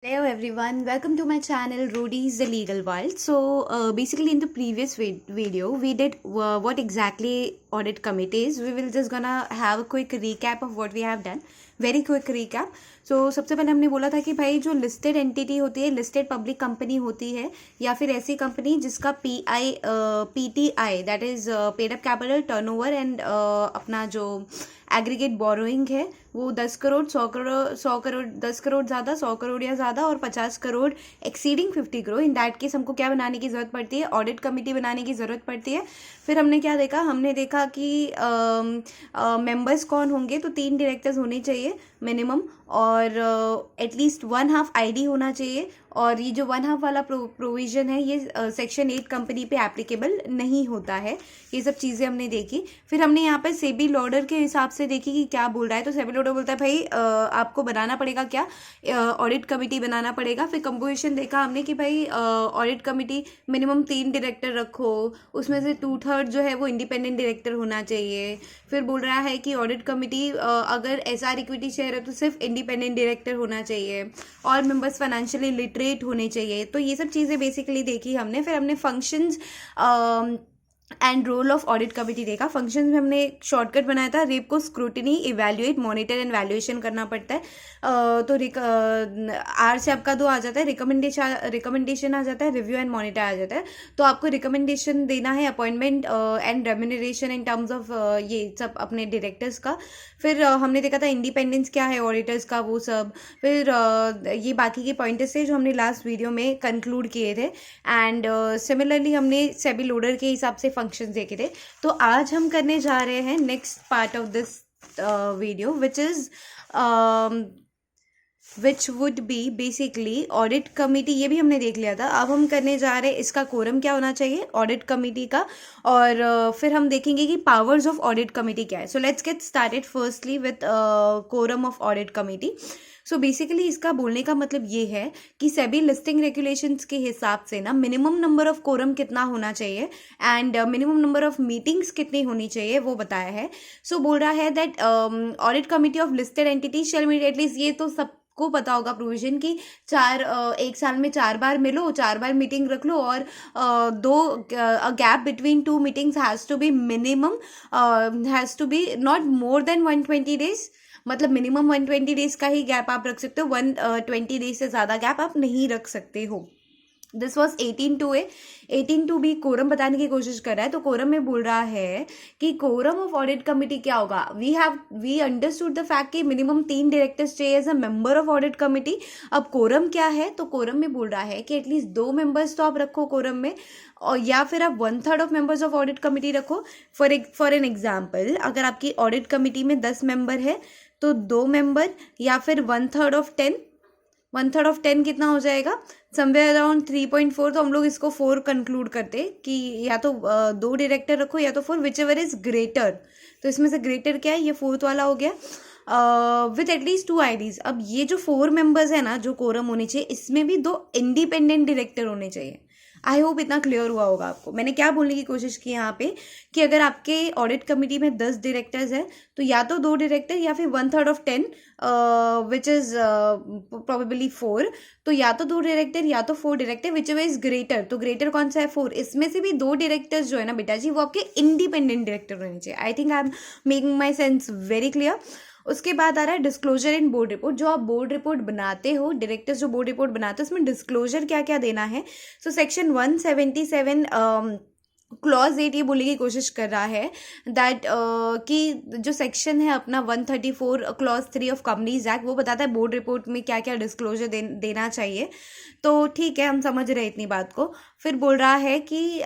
Hello everyone, welcome to my channel Rudy's The Legal World. So basically in the previous video we did what exactly audit committee is. We will just gonna have a quick recap of what we have done. Very quick recap. So सबसे पहले हमने बोला था कि भाई जो listed entity होती है, लिस्टेड पब्लिक कंपनी होती है या फिर ऐसी कंपनी जिसका PTI that is paid up capital turnover and अपना जो एग्रीगेट बोरोइंग है वो 10 करोड़ 100 करोड़ 10 करोड़ ज़्यादा 100 करोड़ या ज़्यादा और 50 crore exceeding 50 crore. In that case हमको क्या बनाने की ज़रूरत पड़ती है? ऑडिट कमेटी बनाने की ज़रूरत पड़ती है। फिर हमने क्या देखा? हमने देखा कि मेंबर्स कौन होंगे, तो 3 डायरेक्टर्स होने चाहिए मिनिमम और एटलीस्ट 1/2 ID होना चाहिए। और ये जो 1/2 वाला प्रोविज़न है ये सेक्शन 8 कंपनी पे एप्लीकेबल नहीं होता है। ये सब चीज़ें हमने देखी। फिर हमने यहाँ पर सेबी लॉडर के हिसाब से देखी कि क्या बोल रहा है। तो सेबी लॉडर बोलता है भाई आपको बनाना पड़ेगा क्या, ऑडिट कमेटी बनाना पड़ेगा। फिर कंपोजिशन देखा हमने कि भाई ऑडिट कमेटी मिनिमम 3 डायरेक्टर रखो, उसमें से 2/3 जो है वो इंडिपेंडेंट डायरेक्टर होना चाहिए। फिर बोल रहा है कि ऑडिट कमेटी अगर SR इक्विटी शेयर है तो सिर्फ इंडिपेंडेंट डायरेक्टर होना चाहिए और मेंबर्स फाइनेंशियली लिटरेट होने चाहिए। तो ये सब चीज़ें बेसिकली देखी हमने। फिर हमने functions and role of audit committee देखा। फंक्शन में हमने एक शॉर्टकट बनाया था, रेप को scrutiny, evaluate, monitor and valuation करना पड़ता है। तो आर से आपका 2 आ जाता है, रिकमेंडेशन आ जाता है, रिव्यू एंड मॉनिटर आ जाता है। तो आपको रिकमेंडेशन देना है, appointment and remuneration in terms of ये सब अपने डायरेक्टर्स का। फिर हमने देखा था इंडिपेंडेंस क्या है ऑडिटर्स का, वो सब। फिर ये बाकी के पॉइंट्स थे जो हमने लास्ट वीडियो में कंक्लूड किए थे। एंड सिमिलरली हमने सेबी लोडर के हिसाब से फंक्शंस देखे थे। तो आज हम करने जा रहे हैं next part of this video which would B basically audit committee. ये भी हमने देख लिया था। अब हम करने जा रहे हैं इसका कोरम क्या होना चाहिए ऑडिट कमेटी का, और फिर हम देखेंगे कि पावर्स ऑफ ऑडिट कमेटी क्या है। So let's get started firstly with quorum of audit committee. So basically इसका बोलने का मतलब ये है कि सेबी लिस्टिंग रेगुलेशंस के हिसाब से ना मिनिमम नंबर ऑफ कोरम कितना होना चाहिए and minimum number of meetings कितनी होनी चाहिए वो बताया है। सो बोल रहा है that audit committee of listed entity shall meet at least, ये तो सब को पता होगा प्रोविजन की, एक साल में 4 बार मिलो, 4 बार मीटिंग रख लो और gap between 2 meetings has to be minimum, has to be not more than 120 days. मतलब मिनिमम 120 डेज का ही गैप आप रख सकते हो, 120 डेज से ज़्यादा गैप आप नहीं रख सकते हो। This was 18(2)A। 18(2)B quorum बताने की कोशिश कर रहा है। तो कोरम में बोल रहा है कि कोरम ऑफ ऑडिट कमेटी क्या होगा। वी अंडरस्टूड द फैक्ट कि मिनिमम 3 डायरेक्टर्स चाहिए as a member of audit committee. अब कोरम क्या है, तो कोरम में बोल रहा है कि एटलीस्ट 2 मेंबर्स तो आप रखो कोरम में, और या फिर आप 1/3 of members of audit committee रखो। फॉर एन एग्जाम्पल, अगर आपकी ऑडिट कमेटी में 10 मेंबर है तो 2 मेंबर या फिर 1/3 ऑफ 10। 1/3 ऑफ 10 कितना हो जाएगा? Somewhere around 3.4। तो हम लोग इसको 4 कंक्लूड करते कि या तो 2 डायरेक्टर रखो या तो 4, विच एवर इज ग्रेटर। तो इसमें से ग्रेटर क्या है, ये 4th वाला हो गया। With at least 2 IDs। अब ये जो 4 मेंबर्स है ना जो कोरम होने चाहिए, इसमें भी 2 इंडिपेंडेंट डायरेक्टर होने चाहिए। आई होप इतना क्लियर हुआ होगा आपको। मैंने क्या बोलने की कोशिश की यहाँ पे कि अगर आपके ऑडिट कमेटी में 10 डायरेक्टर्स हैं तो या तो 2 डायरेक्टर या फिर 1/3 ऑफ 10 विच इज प्रोबेबली 4। तो या तो 2 डायरेक्टर या तो 4 डायरेक्टर, विच इज ग्रेटर। तो ग्रेटर कौन सा है? 4। इसमें से भी 2 डायरेक्टर्स जो है ना बेटा जी वो आपके इंडिपेंडेंट डायरेक्टर होने चाहिए। I think I am making my sense very clear. उसके बाद आ रहा है डिस्क्लोजर इन बोर्ड रिपोर्ट। जो आप बोर्ड रिपोर्ट बनाते हो, डायरेक्टर्स जो बोर्ड रिपोर्ट बनाते हो, उसमें डिस्क्लोजर क्या क्या देना है। सो सेक्शन 177 क्लॉज 8 ये बोलने की कोशिश कर रहा है दैट कि जो सेक्शन है अपना 134 क्लॉज 3 ऑफ कंपनीज एक्ट, वो बताता है बोर्ड रिपोर्ट में क्या क्या डिस्क्लोजर देना चाहिए। तो ठीक है, हम समझ रहे हैं इतनी बात को। फिर बोल रहा है कि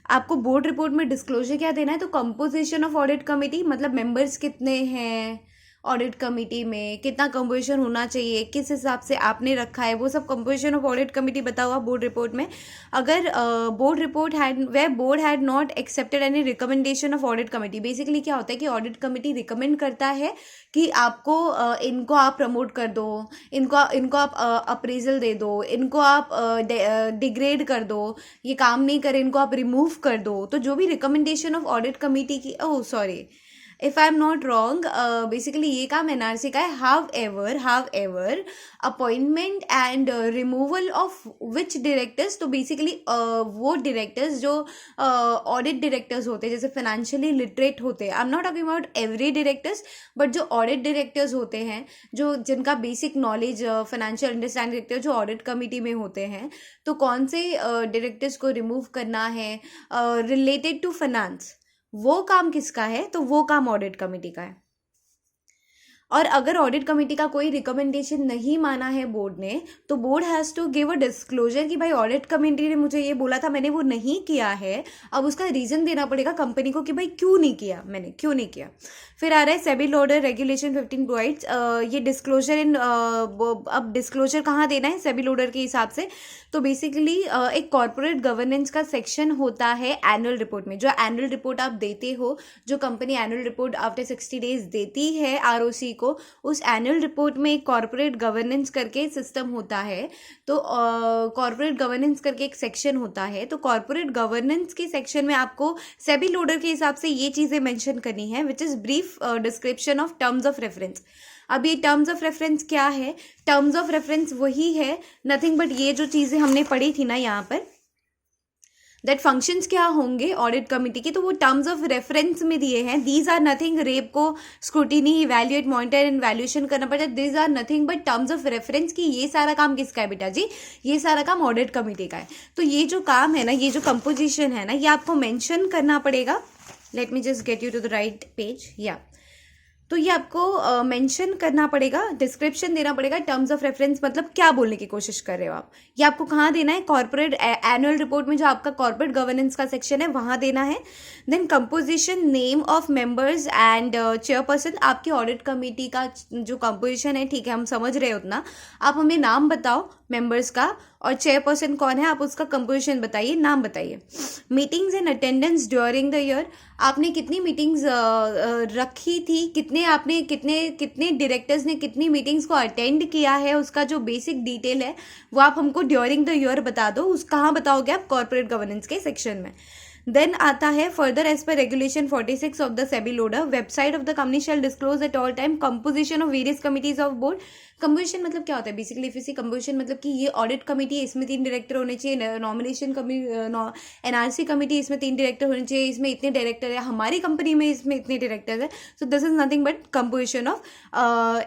आपको बोर्ड रिपोर्ट में डिस्क्लोजर क्या देना है। तो कंपोजिशन ऑफ ऑडिट कमेटी, मतलब मेंबर्स कितने हैं ऑडिट कमेटी में, कितना कंपोजिशन होना चाहिए, किस हिसाब से आपने रखा है, वो सब कंपोजिशन ऑफ ऑडिट कमेटी बता हुआ बोर्ड रिपोर्ट में। अगर board had not accepted any recommendation of audit committee. Basically क्या होता है कि ऑडिट कमेटी रिकमेंड करता है कि आपको इनको आप प्रमोट कर दो, इनको आप अप्रेजल दे दो, इनको आप डिग्रेड कर दो, ये काम नहीं करे इनको आप रिमूव कर दो। तो जो भी रिकमेंडेशन ऑफ ऑडिट कमेटी की if I am not wrong, basically ये काम एनआरसी का है. How ever appointment and removal of which directors. तो बेसिकली वो डायरेक्टर्स जो ऑडिट डायरेक्टर्स होते हैं, जैसे फाइनेंशियली लिटरेट होते हैं. I am not talking about every directors, but जो ऑडिट डायरेक्टर्स होते हैं, जो जिनका बेसिक नॉलेज फाइनेंशियल अंडरस्टैंडिंग रखते हैं, जो ऑडिट कमिटी में होते हैं, तो कौन से डायरेक्टर्स को रिमूव करना है रिलेटेड टू फाइनेंस, वो काम किसका है? तो वो काम ऑडिट कमेटी का है. और अगर ऑडिट कमेटी का कोई रिकमेंडेशन नहीं माना है बोर्ड ने, तो board has to give a disclosure कि भाई ऑडिट कमेटी ने मुझे ये बोला था, मैंने वो नहीं किया है. अब उसका रीज़न देना पड़ेगा कंपनी को कि भाई क्यों नहीं किया, मैंने क्यों नहीं किया. फिर आ रहा है सेबी लोडर रेगुलेशन 15 प्रोवाइड्स, ये डिस्क्लोजर इन, अब डिस्क्लोजर कहाँ देना है सेबी लोडर के हिसाब से? तो बेसिकली एक कॉर्पोरेट गवर्नेंस का सेक्शन होता है एनुअल रिपोर्ट में. जो एनुअल रिपोर्ट आप देते हो, जो company annual report after 60 days देती है आरओसी को, उस एनुअल रिपोर्ट में एक कॉर्पोरेट गवर्नेंस करके सिस्टम होता है. तो कॉर्पोरेट गवर्नेंस करके एक सेक्शन होता है. तो कॉर्पोरेट गवर्नेंस के सेक्शन में आपको सेबी लोडर के हिसाब से ये चीज़ें मेंशन करनी है, which is brief description of terms of reference. अब ये टर्म्स ऑफ रेफरेंस क्या है? टर्म्स ऑफ रेफरेंस वही है, नथिंग बट ये जो चीज़ें हमने पढ़ी थी ना यहाँ पर, दैट फंक्शंस क्या होंगे ऑडिट कमिटी के, तो वो टर्म्स ऑफ रेफरेंस में दिए हैं. दीज आर नथिंग, रेप को scrutiny, evaluate, monitor and valuation करना पड़ता है. These are nothing but terms of reference की. ये सारा काम किसका है बेटा जी? ये सारा काम ऑडिट कमिटी का है. तो ये जो काम है ना, ये जो कंपोजिशन है ना, ये आपको मेंशन करना पड़ेगा. Let me just get you to the right page. या तो ये आपको मेंशन करना पड़ेगा, डिस्क्रिप्शन देना पड़ेगा. टर्म्स ऑफ रेफरेंस मतलब क्या बोलने की कोशिश कर रहे हो आप, ये आपको कहाँ देना है? कॉर्पोरेट एनुअल रिपोर्ट में जो आपका कॉर्पोरेट गवर्नेंस का सेक्शन है वहाँ देना है. Then composition, name of members and chairperson. आपकी ऑडिट कमेटी का जो कंपोजिशन है, ठीक है, हम समझ रहे हो उतना. आप हमें नाम बताओ मेंबर्स का, और चेयरपर्सन कौन है, आप उसका कंपोजिशन बताइए, नाम बताइए. Meetings and attendance during the year. आपने कितनी मीटिंग्स रखी थी, कितने डायरेक्टर्स ने कितनी मीटिंग्स को अटेंड किया है, उसका जो बेसिक डिटेल है वो आप हमको ड्यूरिंग द ईयर बता दो. उस कहाँ बताओगे आप? कॉर्पोरेट गवर्नेंस के सेक्शन में. देन आता है further as per regulation 46 of the SEBI LODR, website of the company shall disclose at all time composition of various committees of board. Composition मतलब क्या होता है? बेसिकली इफिसी कंपोजिशन मतलब कि ये ऑडिट कमेटी है, इसमें 3 डायरेक्टर होने चाहिए. नॉमिनेशन एनआरसी कमेटी, इसमें 3 डायरेक्टर होने चाहिए, इसमें इतने डायरेक्टर है. हमारी कंपनी में इसमें इतने डायरेक्टर्स है. So this is nothing but composition of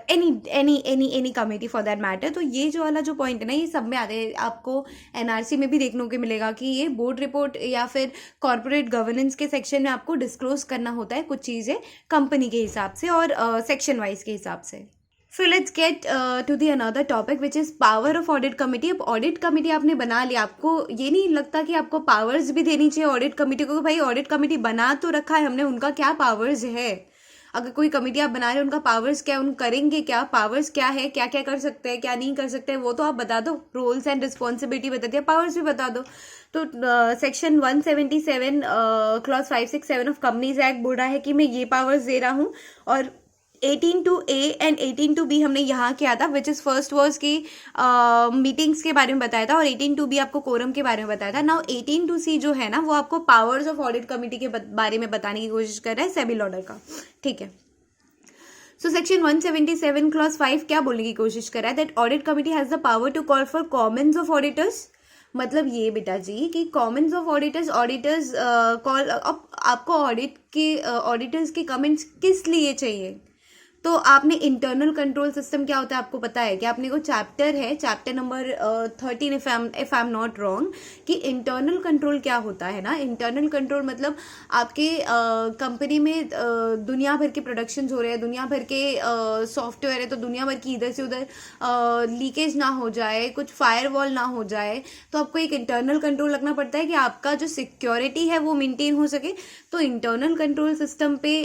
any committee for that matter. तो ये जो वाला जो पॉइंट है ना, ये सब में आते हैं. आपको एनआरसी में भी देखने को मिलेगा कि ये बोर्ड रिपोर्ट या फिर कॉर्पोरेट गवर्नेंस के सेक्शन में आपको डिस्क्लोज करना होता है कुछ चीज़ें कंपनी के हिसाब से और सेक्शन वाइज के हिसाब से. फिर let's get to the another topic which is power of audit committee. अब ऑडिट कमेटी आपने बना लिया, आपको ये नहीं लगता कि आपको पावर्स भी देनी चाहिए ऑडिट कमेटी को? भाई ऑडिट कमेटी बना तो रखा है हमने, उनका क्या पावर्स है? अगर कोई कमेटी आप बना रहे हो, उनका पावर्स क्या, उन करेंगे क्या, पावर्स क्या है, क्या क्या कर सकते हैं, क्या नहीं कर सकते हैं, वो तो आप बता दो. रोल्स एंड रिस्पॉन्सिबिलिटी बता दिया, पावर्स भी बता दो. तो section 177 clause 567 of companies act बोल रहा है कि मैं ये पावर्स दे रहा हूँ. और 18(a) एंड 18(b) हमने यहाँ किया था, विच इज़ फर्स्ट वॉज की मीटिंग्स के बारे में बताया था, और 18(b) आपको कोरम के बारे में बताया था. नाउ 18(c) जो है ना, वो आपको पावर्स ऑफ ऑडिट कमेटी के बारे में बताने की कोशिश कर रहा है सेबी लोडर का. ठीक है. सो सेक्शन 177 क्लॉज 5 क्या बोलने की कोशिश कर रहा है? That audit committee has the power to call for comments of auditors. मतलब ये बेटा जी कि कॉमन्स ऑफ ऑडिटर्स कॉल. अब आपको ऑडिटर्स के कमेंट्स किस लिए चाहिए? तो आपने इंटरनल कंट्रोल सिस्टम क्या होता है आपको पता है कि आपने को चैप्टर है, chapter number 13 if I am not wrong, कि इंटरनल कंट्रोल क्या होता है ना. इंटरनल कंट्रोल मतलब आपके कंपनी में दुनिया भर के प्रोडक्शंस हो रहे हैं, दुनिया भर के सॉफ्टवेयर है, तो दुनिया भर की इधर से उधर लीकेज ना हो जाए, कुछ फायरवॉल ना हो जाए, तो आपको एक इंटरनल कंट्रोल रखना पड़ता है कि आपका जो सिक्योरिटी है वो मेंटेन हो सके. तो इंटरनल कंट्रोल सिस्टम पे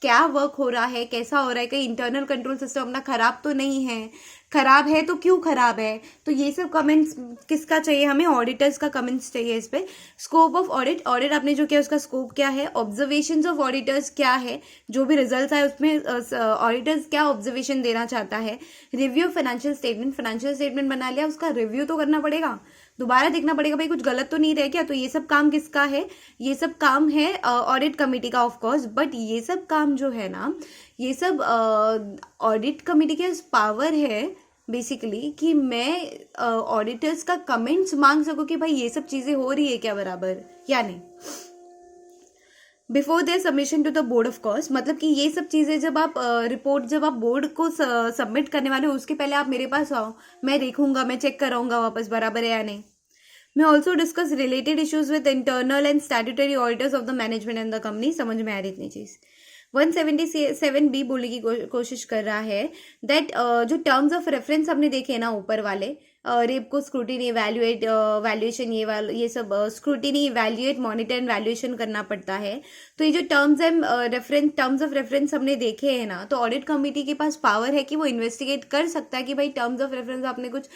क्या वर्क हो रहा है, कैसा हो रहा है, कहीं इंटरनल कंट्रोल सिस्टम अपना खराब तो नहीं है, खराब है तो क्यों खराब है, तो ये सब कमेंट्स किसका चाहिए हमें, ऑडिटर्स का कमेंट्स चाहिए इस पे। स्कोप ऑफ ऑडिट, ऑडिट आपने जो किया उसका स्कोप क्या है, ऑब्जर्वेशंस ऑफ ऑडिटर्स क्या है, जो भी रिजल्ट आए उसमें ऑडिटर्स क्या ऑब्जर्वेशन देना चाहता है। Review financial statement, financial statement बना लिया, उसका रिव्यू तो करना पड़ेगा, दोबारा देखना पड़ेगा भाई कुछ गलत तो नहीं रह गया, तो ये सब काम किसका है, ये सब काम है ऑडिट कमेटी का ऑफ कोर्स। बट ये सब काम जो है ना, ये सब ऑडिट कमेटी के पावर है बेसिकली कि मैं ऑडिटर्स का कमेंट्स मांग सकूं कि भाई ये सब चीजें हो रही है क्या बराबर या नहीं, before their submission to the board of course. मतलब कि ये सब चीजें जब आप रिपोर्ट जब आप बोर्ड को सबमिट करने वाले हो उसके पहले आप मेरे पास आओ, मैं देखूंगा, मैं चेक कराऊंगा वापस बराबर है या नहीं। मैं also discuss related issues with internal and statutory auditors of the management and the company. समझ में आ रही इतनी चीज। 177B बोलने की कोशिश कर रहा है दैट जो टर्म्स ऑफ रेफरेंस हमने देखे ना ऊपर वाले, रेप को स्क्रूटिनी इवैल्यूएट वैल्यूएशन ये सब scrutiny evaluate monitor and valuation करना पड़ता है। तो ये जो टर्म्स ऑफ रेफरेंस हमने देखे हैं ना, तो ऑडिट कमेटी के पास पावर है कि वो इन्वेस्टिगेट कर सकता है कि भाई टर्म्स ऑफ रेफरेंस आपने कुछ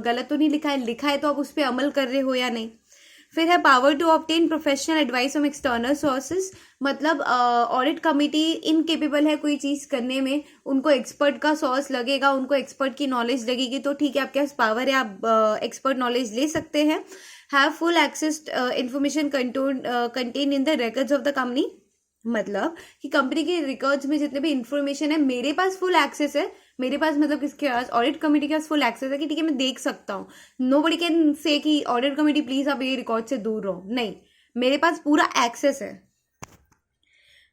गलत तो नहीं लिखा है तो आप उस पर अमल कर रहे हो या नहीं। फिर है power to obtain professional advice from external sources. मतलब ऑडिट कमेटी इनकेपेबल है कोई चीज़ करने में, उनको एक्सपर्ट का सोर्स लगेगा, उनको एक्सपर्ट की नॉलेज लगेगी, तो ठीक है आपके पास पावर है, आप एक्सपर्ट नॉलेज ले सकते हैं। Have full access information contain in the records of the company. मतलब कि कंपनी के रिकॉर्ड्स में जितने भी इंफॉर्मेशन है मेरे पास फुल एक्सेस है, मेरे पास मतलब किसके पास, ऑडिट कमेटी के पास फुल एक्सेस है कि ठीक है मैं देख सकता हूँ। नोबडी कैन से कि ऑडिट कमेटी प्लीज आप ये रिकॉर्ड से दूर रहो, नहीं, मेरे पास पूरा एक्सेस है।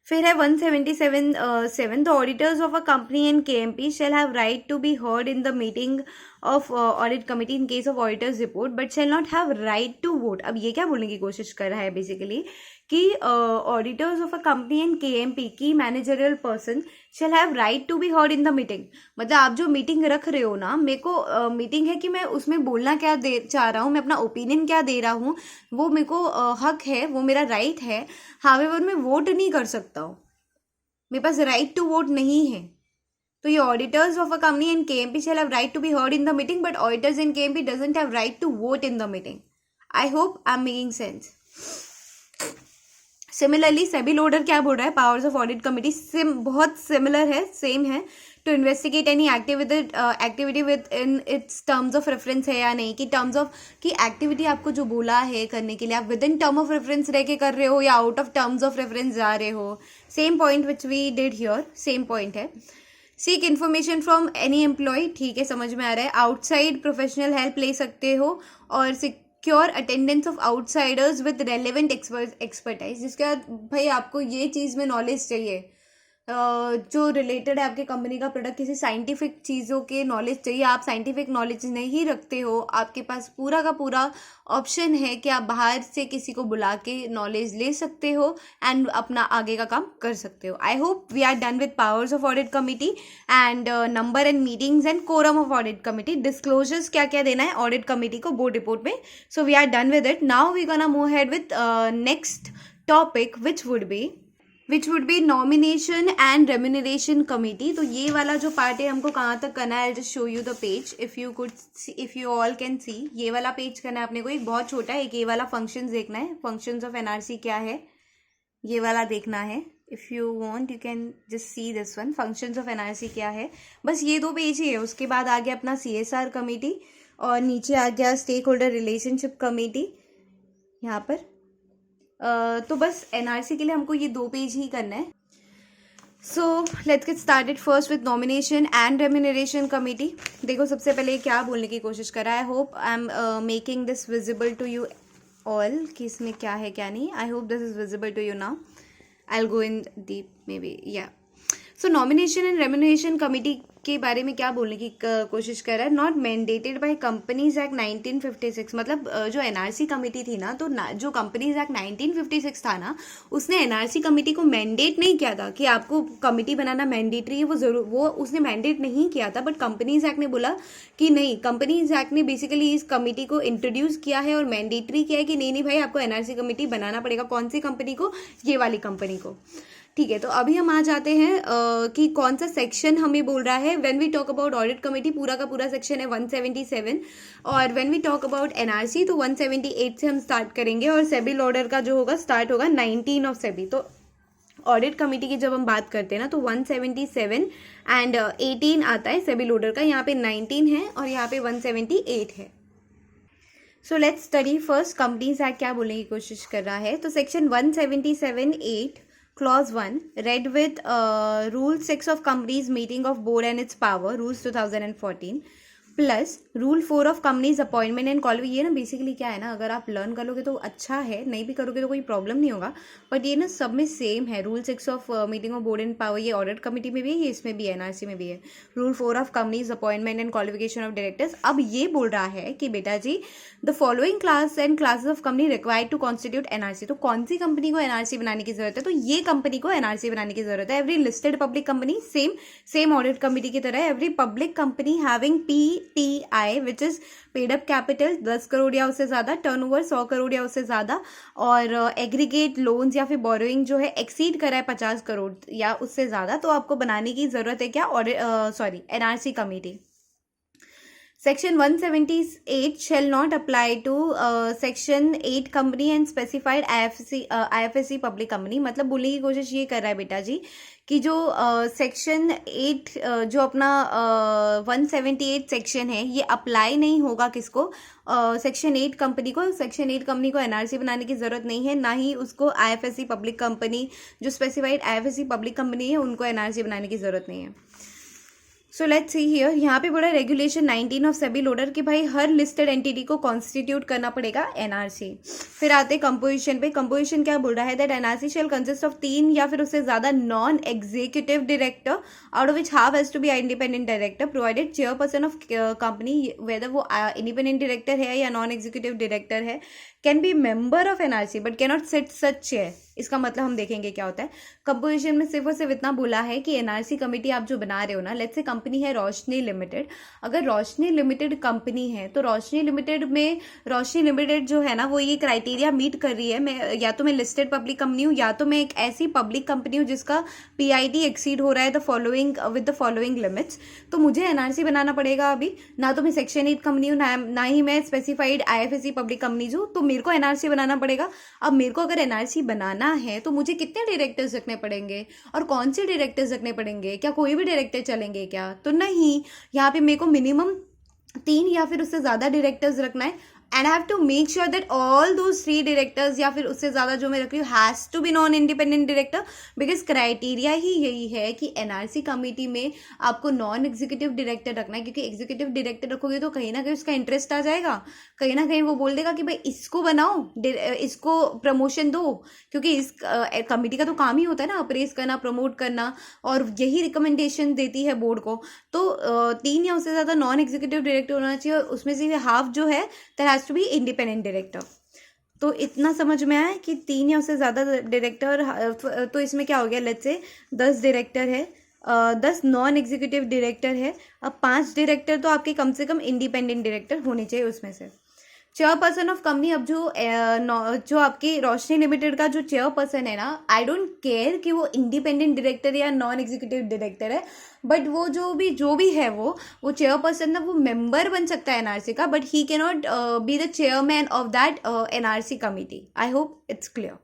फिर है 177(7) the auditors of a company and KMP shall have right to be heard in the meeting of audit committee in case of auditors report but shall not have right to vote. अब ये क्या बोलने की कोशिश कर रहा है basically कि auditors of a company and KMP key managerial person shall have right to be heard in the meeting. मतलब आप जो मीटिंग रख रहे हो ना, मेरे को मीटिंग है कि मैं उसमें बोलना क्या चाह रहा हूँ, मैं अपना ओपिनियन क्या दे रहा हूँ, वो मेरे को हक है, वो मेरा राइट है। हावेवर मैं वोट नहीं कर सकता हूँ, मेरे पास राइट टू वोट नहीं है। तो ये auditors of a company and KMP shall have right to be heard in the meeting but auditors in KMP doesn't have right to vote in the meeting. I hope I am making sense. Similarly SEBI LODR क्या बोल रहा है, powers of audit committee बहुत similar है, same है, to investigate any activity within its terms of reference है या नहीं, कि टर्म्स ऑफ की एक्टिविटी आपको जो बोला है करने के लिए आप within term of reference रह के कर रहे हो या out of terms of reference जा रहे हो। Same point which we did here, same point है। Seek information from any employ, ठीक है समझ में आ रहा है। आउटसाइड प्रोफेशनल हेल्प ले सकते हो और secure attendance of outsiders with relevant expertise. जिसके बाद भाई आपको ये चीज़ में नॉलेज चाहिए, जो रिलेटेड है आपके कंपनी का प्रोडक्ट, किसी साइंटिफिक चीज़ों के नॉलेज चाहिए, आप साइंटिफिक नॉलेज नहीं रखते हो, आपके पास पूरा का पूरा ऑप्शन है कि आप बाहर से किसी को बुला के नॉलेज ले सकते हो एंड अपना आगे का काम कर सकते हो। I hope we are done with powers of audit committee and number and meetings and quorum of audit committee. Disclosures क्या क्या देना है ऑडिट कमिटी को बोर्ड रिपोर्ट में, so we are done with it. Now we gonna move ahead with next topic which would be nomination and remuneration committee. तो ये वाला जो पार्ट है हमको कहाँ तक करना है, I just show you the page if you all can see. ये वाला पेज करना है अपने को, एक बहुत छोटा है, एक ये वाला फंक्शंस देखना है, फंक्शंस ऑफ NRC क्या है ये वाला देखना है। If you want you can just see this one, functions of NRC क्या है, बस ये 2 पेज ही है। उसके बाद आ गया अपना CSR कमेटी और नीचे आ गया स्टेक होल्डर रिलेशनशिप कमेटी यहाँ पर। तो बस NRC के लिए हमको ये 2 पेज ही करना है। So let's get started first with nomination and remuneration committee. देखो सबसे पहले क्या बोलने की कोशिश कर रहा है, I hope I am making this visible to you all कि इसमें क्या है क्या नहीं। I hope this is visible to you now, I will go in deep maybe yeah. So nomination and remuneration committee के बारे में क्या बोलने की कोशिश कर रहा है, not mandated by companies act 1956। मतलब जो NRC कमेटी थी ना, तो जो कंपनीज एक्ट 1956 था ना, उसने NRC कमेटी को मैंडेट नहीं किया था कि आपको कमेटी बनाना मैंडेटरी है, वो उसने मैंडेट नहीं किया था। बट कंपनीज एक्ट ने बोला कि नहीं, कंपनीज एक्ट ने बेसिकली इस कमेटी को इंट्रोड्यूस किया है और मैंडेटरी किया है कि नहीं भाई आपको NRC कमेटी बनाना पड़ेगा। कौन सी कंपनी को, ये वाली कंपनी को, ठीक है, तो अभी हम आ जाते हैं कि कौन सा सेक्शन हमें बोल रहा है। When we talk about audit committee, पूरा का पूरा सेक्शन है 177, और when we talk about NRC तो 178 से हम स्टार्ट करेंगे, और सेबी ऑर्डर का जो होगा स्टार्ट होगा 19 ऑफ सेबी। तो ऑडिट कमेटी की जब हम बात करते हैं ना, तो 177 एंड 18 आता है सेबी लोडर का, यहाँ पे 19 है और यहाँ पे 178 है। So let's study first companies act क्या बोलने की कोशिश कर रहा है। तो section 177(8) clause 1 red with rule 6 of companies meeting of board and it's power rules 2014 plus rule 4 of companies appointment and qualification. ये ना बेसिकली क्या है ना, अगर आप लर्न कर लोगे तो अच्छा है, नहीं भी करोगे तो कोई प्रॉब्लम नहीं होगा, बट ये ना सब में सेम है। Rule 6 of meeting of board and power ये ऑडिट कमेटी में भी है, ये इसमें भी है, एनआरसी में भी है। Rule 4 of companies appointment and qualification of directors. अब ये बोल रहा है कि बेटा जी the following class and classes of company required to constitute NRC. तो कौन सी कंपनी को एनआरसी बनाने की जरूरत है, तो ये कंपनी को एनआरसी बनाने की जरूरत है। Every listed public company, same audit committee की तरह, every public company having PTI which is paid up capital 10 crore या उससे ज्यादा, टर्नओवर 100 करोड़ या उससे ज्यादा, और एग्रीगेट लोन्स या फिर बोरोइंग जो है एक्सीड करा है 50 करोड़ या उससे ज्यादा, तो आपको बनाने की जरूरत है क्या, NRC committee. Section 178 shall not apply to Section 8 company and specified IFSC public company। मतलब बोलने की कोशिश ये कर रहा है बेटा जी कि जो सेक्शन 8 जो अपना 178 सेक्शन है ये अप्लाई नहीं होगा किसको, सेक्शन 8 कंपनी को। सेक्शन 8 कंपनी को एनआरसी बनाने की जरूरत नहीं है, ना ही उसको IFSC पब्लिक कंपनी, जो स्पेसिफाइड IFSC पब्लिक कंपनी है उनको एनआरसी बनाने की जरूरत नहीं है। सो लेट्स सी हियर, यहाँ पे बोला रेगुलेशन 19 ऑफ सेबी लोडर कि भाई हर लिस्टेड एंटिटी को कॉन्स्टिट्यूट करना पड़ेगा एनआरसी। फिर आते कंपोजिशन पे। कंपोजिशन क्या बोल रहा है, that NRC shall consist of 3 या फिर उससे ज्यादा non executive director, out of which half has to be independent director, provided chairperson of company, whether वो इंडिपेंडेंट डायरेक्टर है या नॉन एग्जीक्यूटिव डायरेक्टर है, can be member of NRC but cannot sit such chair. इसका मतलब हम देखेंगे क्या होता है। कंपोजिशन में सिर्फ और सिर्फ इतना बोला है कि एनआरसी कमेटी आप जो बना रहे हो ना, लेट्स से कंपनी है रोशनी लिमिटेड, अगर रोशनी लिमिटेड कंपनी है तो रोशनी लिमिटेड जो है ना वो ये क्राइटेरिया मीट कर रही है, मैं या तो मैं लिस्टेड पब्लिक कंपनी हूँ या तो मैं एक ऐसी पब्लिक कंपनी हूँ जिसका PID एक्सीड हो रहा है विद द फॉलोइंग लिमिट्स, तो मुझे एनआरसी बनाना पड़ेगा। अभी ना तो मैं सेक्शन 8 कंपनी हूँ, ना ही मैं स्पेसिफाइड IFSC पब्लिक कंपनी हूँ, तो मेरे को एनआरसी बनाना पड़ेगा। अब मेरे को अगर एनआरसी बनाना है तो मुझे कितने डायरेक्टर्स रखने पड़ेंगे और कौन से डायरेक्टर्स रखने पड़ेंगे, क्या कोई भी डायरेक्टर चलेंगे क्या, तो नहीं, यहाँ पे मेरे को मिनिमम 3 या फिर उससे ज्यादा डायरेक्टर्स रखना है, and I have to make sure that all those 3 directors या फिर उससे ज्यादा जो मैं रख रही हूँ has to be non independent director, because criteria ही यही है कि एनआरसी कमेटी में आपको नॉन एग्जीक्यूटिव डायरेक्टर रखना है, क्योंकि एग्जीक्यूटिव डायरेक्टर रखोगे तो कहीं ना कहीं उसका इंटरेस्ट आ जाएगा, कहीं ना कहीं वो बोल देगा कि भाई इसको बनाओ, इसको प्रमोशन दो, क्योंकि इस कमेटी का तो काम ही होता है ना अप्रेज करना, प्रमोट करना, और यही रिकमेंडेशन देती है बोर्ड को। तो 3 या उससे ज्यादा नॉन एग्जीक्यूटिव डायरेक्टर होना चाहिए, और उसमें से हाफ जो है टू बी इंडिपेंडेंट डायरेक्टर। तो इतना समझ में आया कि 3 या उससे ज्यादा डायरेक्टर, तो इसमें क्या हो गया, लेट्स से 10 डायरेक्टर है, 10 नॉन एग्जीक्यूटिव डायरेक्टर है, अब 5 डायरेक्टर तो आपके कम से कम इंडिपेंडेंट डायरेक्टर होने चाहिए उसमें से। चेयरपर्सन ऑफ कंपनी, अब जो आपकी रोशनी लिमिटेड का जो चेयरपर्सन है ना, आई डोंट केयर कि वो इंडिपेंडेंट डायरेक्टर या नॉन एग्जीक्यूटिव डायरेक्टर है, बट वो जो भी है वो चेयरपर्सन ना वो मेंबर बन सकता है एनआरसी का, but he can not be the chairman of that NRC committee. I hope it's clear.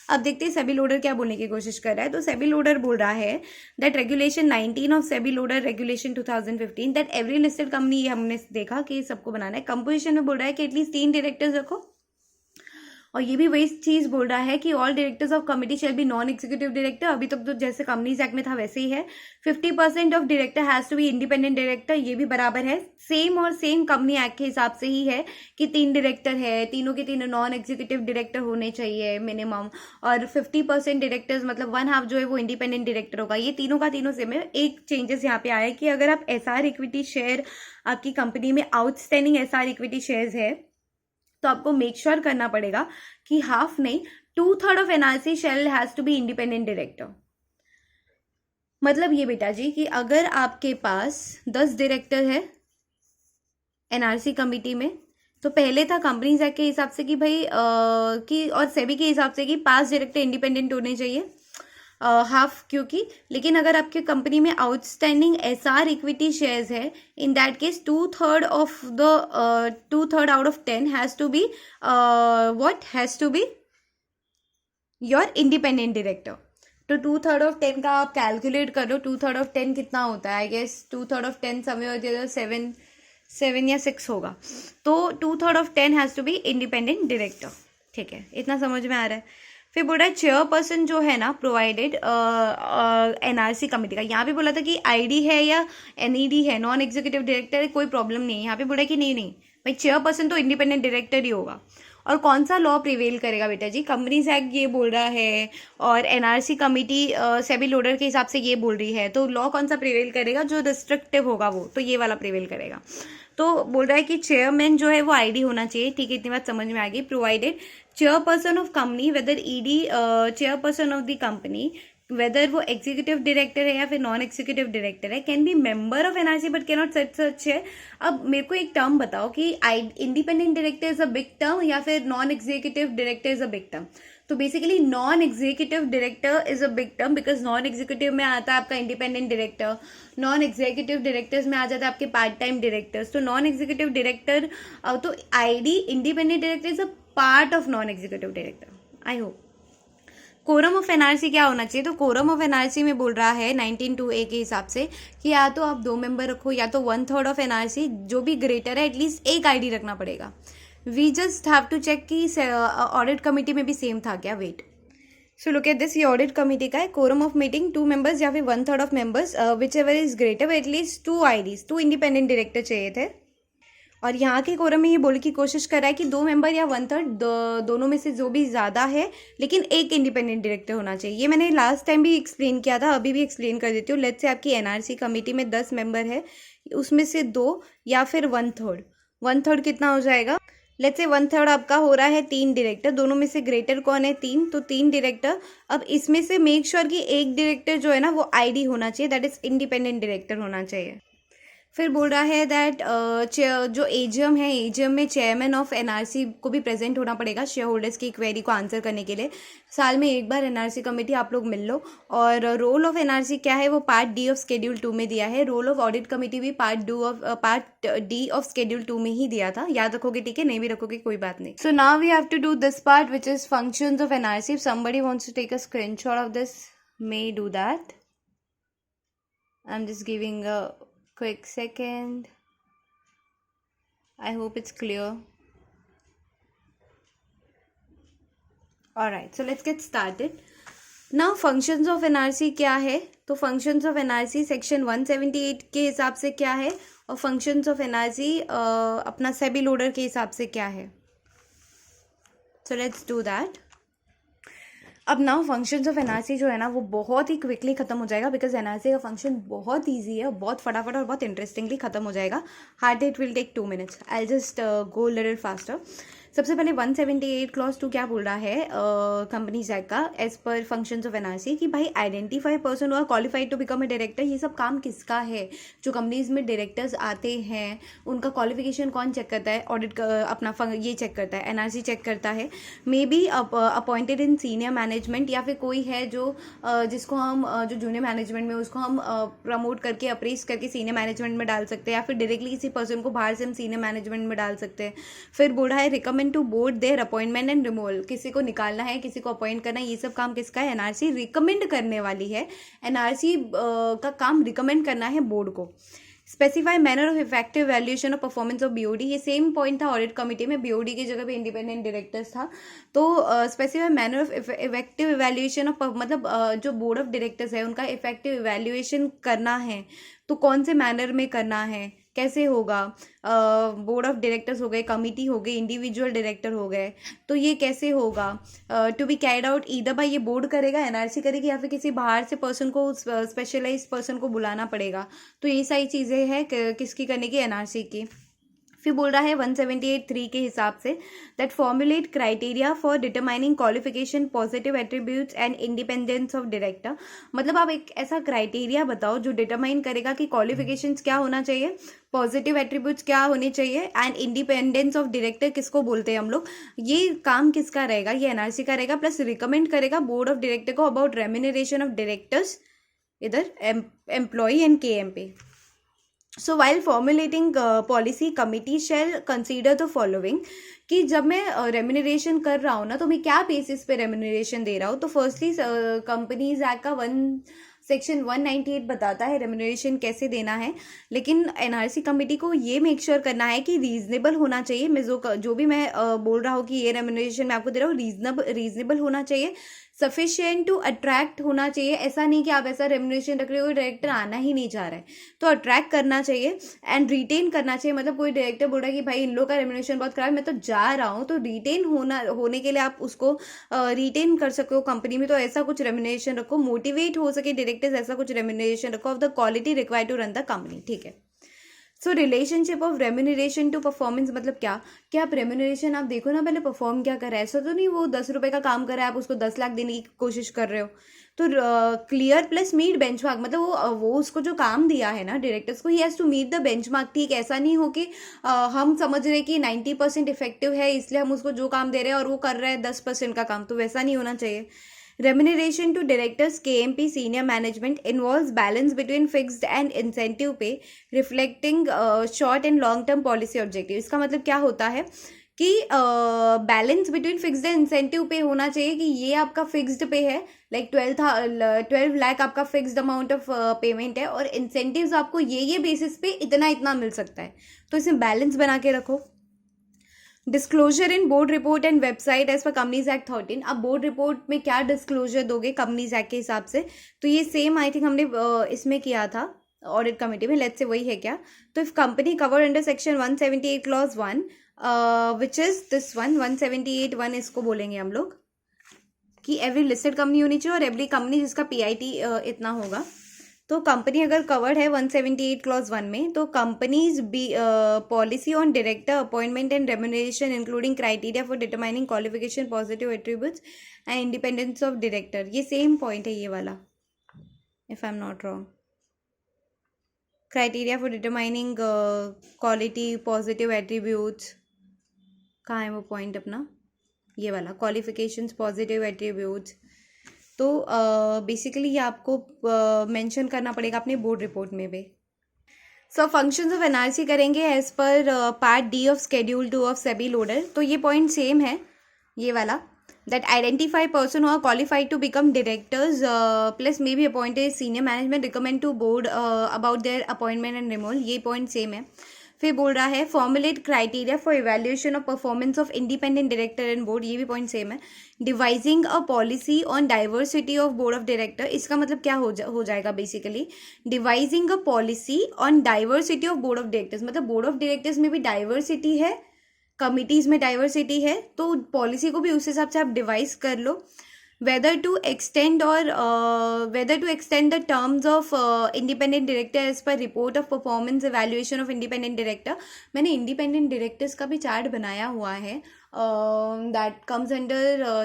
अब देखते हैं सेबी लोडर क्या बोलने की कोशिश कर रहा है। तो सेबी लोडर बोल रहा है that regulation 19 of SEBI LODR regulation 2015 that every listed company, ये हमने देखा कि सबको बनाना है। कंपोजिशन में बोल रहा है कि एटलीस्ट 3 डायरेक्टर्स रखो, और ये भी वही चीज बोल रहा है कि all directors of committee shall be non executive director. अभी तक तो जैसे कंपनीज एक्ट में था वैसे ही है। 50% of director has to be independent director, ये भी बराबर है, सेम कंपनी एक्ट के हिसाब से ही है कि 3 डायरेक्टर है, तीनों के तीनों नॉन एग्जीक्यूटिव डायरेक्टर होने चाहिए मिनिमम, और 50% डायरेक्टर्स मतलब 1/2 जो है वो इंडिपेंडेंट डायरेक्टर होगा। ये तीनों का तीनों सेम है। एक चेंजेस यहाँ पे आया है कि अगर आप SR इक्विटी शेयर आपकी कंपनी में आउटस्टैंडिंग SR इक्विटी शेयर्स है तो आपको मेक श्योर करना पड़ेगा कि हाफ नहीं 2/3 of NRC shall has to be independent director. मतलब ये बेटा जी कि अगर आपके पास 10 डायरेक्टर है एनआरसी कमिटी में, तो पहले था कंपनीज एक्ट के हिसाब से कि भाई और सेबी के हिसाब से कि 5 डायरेक्टर इंडिपेंडेंट होने चाहिए, हाफ क्योंकि, लेकिन अगर आपके कंपनी में आउटस्टैंडिंग एसआर इक्विटी शेयर्स है, in that case 2/3 of the 2/3 out of 10 has to be what has to be your independent director. तो 2/3 ऑफ 10 का आप कैलकुलेट कर लो, 2/3 ऑफ 10 कितना होता है, आई गेस 2/3 ऑफ 10 समय होती है 7 या 6 होगा, तो 2/3 of 10 has to be independent director. ठीक है, इतना समझ में आ रहा है। फिर बोल रहा है चेयरपर्सन जो है ना प्रोवाइडेड एनआरसी कमेटी का, यहाँ पे बोला था कि आईडी है या एनईडी है, नॉन एग्जीक्यूटिव डायरेक्टर है, कोई प्रॉब्लम नहीं है। यहाँ पे बोला कि नहीं नहीं भाई, चेयरपर्सन तो इंडिपेंडेंट डायरेक्टर ही होगा। और कौन सा लॉ प्रिवेल करेगा बेटा जी, कंपनीज एक्ट ये बोल रहा है और एनआरसी कमेटी सेबी लोडर के हिसाब से ये बोल रही है, तो लॉ कौन सा प्रिवेल करेगा, जो रिस्ट्रिक्टिव होगा वो, तो ये वाला प्रिवेल करेगा। तो बोल रहा है कि चेयरमैन जो है वो आईडी होना चाहिए। ठीक है, इतनी बात समझ में आ गई। Provided chairperson of company whether ED chairperson of the company whether वो एग्जीक्यूटिव डायरेक्टर है या फिर नॉन एग्जीक्यूटिव डायरेक्टर है, can be member of NRC but can not such है। अब मेरे को एक टर्म बताओ कि independent director is a big term या फिर non executive director is a big term. तो basically non executive director is a big term because non executive में आता है आपका independent director, non executive directors में आ जाता है आपके पार्ट टाइम डायरेक्टर्स। तो नॉन एग्जीक्यूटिव डायरेक्टर, तो ID independent director is a part of non executive director. I hope. Quorum of NRC क्या होना चाहिए, तो कोरम ऑफ एनआरसी में बोल रहा है 19(2)(a) के हिसाब से कि या तो आप 2 मेंबर रखो या तो 1/3 ऑफ एनआरसी, जो भी ग्रेटर है एटलीस्ट एक आईडी रखना पड़ेगा। We just have to check कि ऑडिट कमेटी में भी सेम था क्या। Wait, so look at this, ये ऑडिट कमेटी का है। कोरम ऑफ मीटिंग 2 मेंबर्स या फिर 1/3 of members which ever is greater, at least 2 IDs, 2 independent director चाहिए थे। और यहाँ के कोरम में ये बोलने की कोशिश कर रहा है कि 2 मेंबर या 1/3 दोनों में से जो भी ज़्यादा है, लेकिन एक इंडिपेंडेंट डायरेक्टर होना चाहिए। ये मैंने लास्ट टाइम भी एक्सप्लेन किया था, अभी भी एक्सप्लेन कर देती हूँ। लेट्स से आपकी एनआरसी कमेटी में 10 मेंबर है, उसमें से 2 या फिर 1/3, 1/3 कितना हो जाएगा, लेट्स से 1/3 आपका हो रहा है 3 डायरेक्टर, दोनों में से ग्रेटर कौन है 3, तो 3 डायरेक्टर। अब इसमें से मेक श्योर कि एक डायरेक्टर जो है ना वो आईडी होना चाहिए, दैट इज इंडिपेंडेंट डायरेक्टर होना चाहिए। फिर बोल रहा है दैट जो एजीएम है, एजीएम में चेयरमैन ऑफ एनआरसी को भी प्रेजेंट होना पड़ेगा शेयर होल्डर्स की क्वेरी को आंसर करने के लिए। साल में एक बार एनआरसी कमेटी आप लोग मिल लो। और रोल ऑफ एनआरसी क्या है, वो पार्ट डी ऑफ शेड्यूल 2 में दिया है। रोल ऑफ ऑडिट कमेटी भी पार्ट डी ऑफ शेड्यूल 2 में ही दिया था। याद रखोगे, ठीक है, नहीं भी रखोगे कोई बात नहीं। So now we have to do this part which is functions of NRC. If somebody wants to take a screenshot of this, may do that. I'm just giving a quick second. I hope it's clear. Alright, so let's get started. Now functions of NRC क्या है, तो functions of NRC section 178 के हिसाब से क्या है और functions of NRC अपना सेबी लोडर के हिसाब से क्या है. So let's do that. अब नाउ फंक्शंस ऑफ एनआरसी जो है ना वो बहुत ही क्विकली खत्म हो जाएगा बिकॉज एनआरसी का फंक्शन बहुत ईजी है, बहुत फटाफट और बहुत इंटरेस्टिंगली खत्म हो जाएगा. Hardly it will take 2 minutes. I just go little faster. सबसे पहले 178 क्लॉज 2 क्या बोल रहा है कंपनीज एक्ट का एज पर फंक्शंस ऑफ एनआरसी कि भाई आइडेंटिफाई पर्सन हुआ qualified to become a director. ये सब काम किसका है, जो कंपनीज में डायरेक्टर्स आते हैं उनका क्वालिफिकेशन कौन चेक करता है, ऑडिट अपना ये चेक करता है, एनआरसी चेक करता है. मे be appointed in senior management या फिर कोई है जो जिसको हम जो जूनियर मैनेजमेंट में उसको हम प्रमोट करके अप्रेस करके सीनियर मैनेजमेंट में डाल सकते हैं या फिर डायरेक्टली किसी पर्सन को बाहर से हम सीनियर मैनेजमेंट में डाल सकते हैं. फिर बोल रहा है recommend to board their appointment and removal, किसी को निकालना है किसी को अपॉइंट करना है, ये सब काम किसका है, एनआरसी रिकमेंड करने वाली है. एनआरसी का काम रिकमेंड करना है बोर्ड को. Specify manner of effective valuation of performance of BOD, ये सेम पॉइंट था ऑडिट कमेटी में, बीओडी की जगह पे इंडिपेंडेंट डायरेक्टर्स था. तो specify manner of effective evaluation of, मतलब जो बोर्ड ऑफ डायरेक्टर्स है उनका इफेक्टिव इवैल्यूएशन करना है तो कौन से मैनर में करना है, कैसे होगा. बोर्ड ऑफ डायरेक्टर्स हो गए, कमिटी हो गई, इंडिविजुअल डायरेक्टर हो गए, तो ये कैसे होगा. To be carried out either by, ये बोर्ड करेगा, एनआरसी करेगी या फिर किसी बाहर से पर्सन को, स्पेशलाइज पर्सन को बुलाना पड़ेगा. तो ये सारी चीज़ें हैं किसकी करने की, एनआरसी की. फिर बोल रहा है 178(3) के हिसाब say that formulate criteria for determining qualification positive attributes and independence of director. मतलब आप एक ऐसा क्राइटेरिया बताओ जो डिटरमाइन करेगा कि क्वालिफिकेशंस क्या होना चाहिए, पॉजिटिव एट्रीब्यूट्स क्या होने चाहिए एंड इंडिपेंडेंस ऑफ डायरेक्टर किसको बोलते हैं हम लोग। ये काम किसका रहेगा, ये एनआरसी का रहेगा, प्लस रिकमेंड करेगा बोर्ड ऑफ डायरेक्टर को अबाउट रेम्यूनरेशन ऑफ डायरेक्टर्स, इधर employee and KMP. So while formulating policy committee shall consider the following, कि जब मैं रेम्यूनरेशन कर रहा हूँ ना, तो मैं क्या बेसिस पे रेम्यूनरेशन दे रहा हूँ। तो फर्स्टली कंपनीज एक्ट का सेक्शन 198 बताता है रेम्यूनरेशन कैसे देना है, लेकिन एनआरसी कमेटी को ये मेक श्योर करना है कि रीजनेबल होना चाहिए। मैं जो भी मैं बोल रहा हूँ कि ये रेम्यूनरेशन मैं आपको दे रहा हूँ रीजनेबल होना चाहिए, सफिशिएंट टू अट्रैक्ट होना चाहिए। ऐसा नहीं कि आप ऐसा रेम्यूनरेशन रख रहे हो कोई डायरेक्टर आना ही नहीं चाह रहा है, तो अट्रैक्ट करना चाहिए एंड रिटेन करना चाहिए। मतलब कोई डायरेक्टर बोल रहा है कि भाई इन लोग का रेम्यूनरेशन बहुत खराब है, मैं तो जा रहा हूँ, तो रिटेन होने के लिए आप उसको रिटेन कर सको कंपनी में, तो ऐसा कुछ रेम्यूनरेशन रखो, मोटिवेट हो सके डायरेक्टर्स, ऐसा कुछ रेम्यूनरेशन रखो of the quality required to run the company. ठीक है। So relationship of remuneration to performance, मतलब क्या आप रेम्यूनरेशन आप देखो ना पहले परफॉर्म क्या कर रहा है। ऐसा तो नहीं वो 10 रुपये का काम कर रहा है आप उसको 10 लाख देने की कोशिश कर रहे हो। तो क्लियर प्लस मीट बेंचमार्क, मतलब वो उसको जो काम दिया है ना डायरेक्टर्स को, he has to meet the benchmark. ठीक, ऐसा नहीं हो कि हम समझ रहे कि 90% इफेक्टिव है इसलिए हम उसको जो काम दे रहे हैं और वो कर रहा है 10% का काम, तो वैसा नहीं होना चाहिए। Remuneration to directors, KMP, senior management involves balance between fixed and incentive pay, reflecting short and long term policy objective. इसका मतलब क्या होता है कि balance between fixed and incentive पे होना चाहिए, कि ये आपका फिक्स्ड पे है, लाइक 12 लाख आपका फिक्स्ड अमाउंट ऑफ पेमेंट है, और इंसेंटिव्स आपको ये बेसिस पे इतना मिल सकता है, तो इसमें बैलेंस बना के रखो। Disclosure in board report and website as पर कंपनीज एक्ट 13। अब बोर्ड रिपोर्ट में क्या डिस्क्लोजर दोगे कंपनीज एक्ट के हिसाब से, तो ये सेम आई थिंक हमने इसमें किया था ऑडिट कमेटी में, लेट्स से वही है क्या। तो if company cover under section 178 clause 1 which is this 178(1) इसको बोलेंगे हम लोग कि एवरी लिस्टेड कंपनी होनी चाहिए और एवरी कंपनी जिसका PIT इतना होगा। तो कंपनी अगर कवर्ड है 178 क्लॉज 1 में, तो companies policy on director appointment and remuneration including criteria for determining qualification positive attributes and independence of director, ये सेम पॉइंट है ये वाला, if I am not wrong. Criteria for determining quality positive attributes, कहाँ है वो point अपना, ये वाला क्वालिफिकेशंस पॉजिटिव एट्रीब्यूट्स। तो बेसिकली ये आपको मेंशन करना पड़ेगा अपने बोर्ड रिपोर्ट में भी। सो फंक्शंस ऑफ एनआरसी करेंगे एज पर part D of schedule 2 of SEBI LODR. तो ये पॉइंट सेम है ये वाला, that identify person who are qualified to become directors plus may be appointed senior management recommend to board about their appointment and removal, ये point same है। फिर बोल रहा है formulate criteria for evaluation of performance of independent director and board, ये भी point same है। Devising a policy on diversity of board of director, इसका मतलब क्या हो जाएगा basically, devising a policy on diversity of board of directors, मतलब board of directors में भी डाइवर्सिटी है, कमिटीज़ में डाइवर्सिटी है, तो पॉलिसी को भी उस हिसाब से आप डिवाइस कर लो। whether to extend the terms of independent director as per report of performance evaluation of independent director। मैंने independent directors का भी चार्ट बनाया हुआ है, that comes under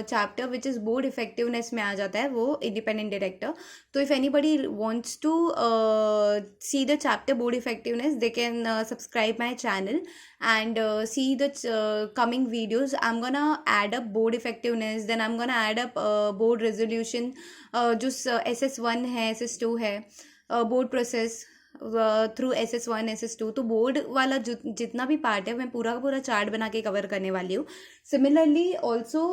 chapter which is board effectiveness में आ जाता है वो independent director। तो if anybody wants to see the chapter board effectiveness, they can subscribe my channel and see the coming videos। I'm gonna add up board effectiveness, then I'm gonna add up board resolution, जो SS1 है, SS2 है, board process through SS1 SS2। तो board वाला जितना भी part है मैं पूरा का पूरा चार्ट बना के कवर करने वाली हूँ। सिमिलरली ऑल्सो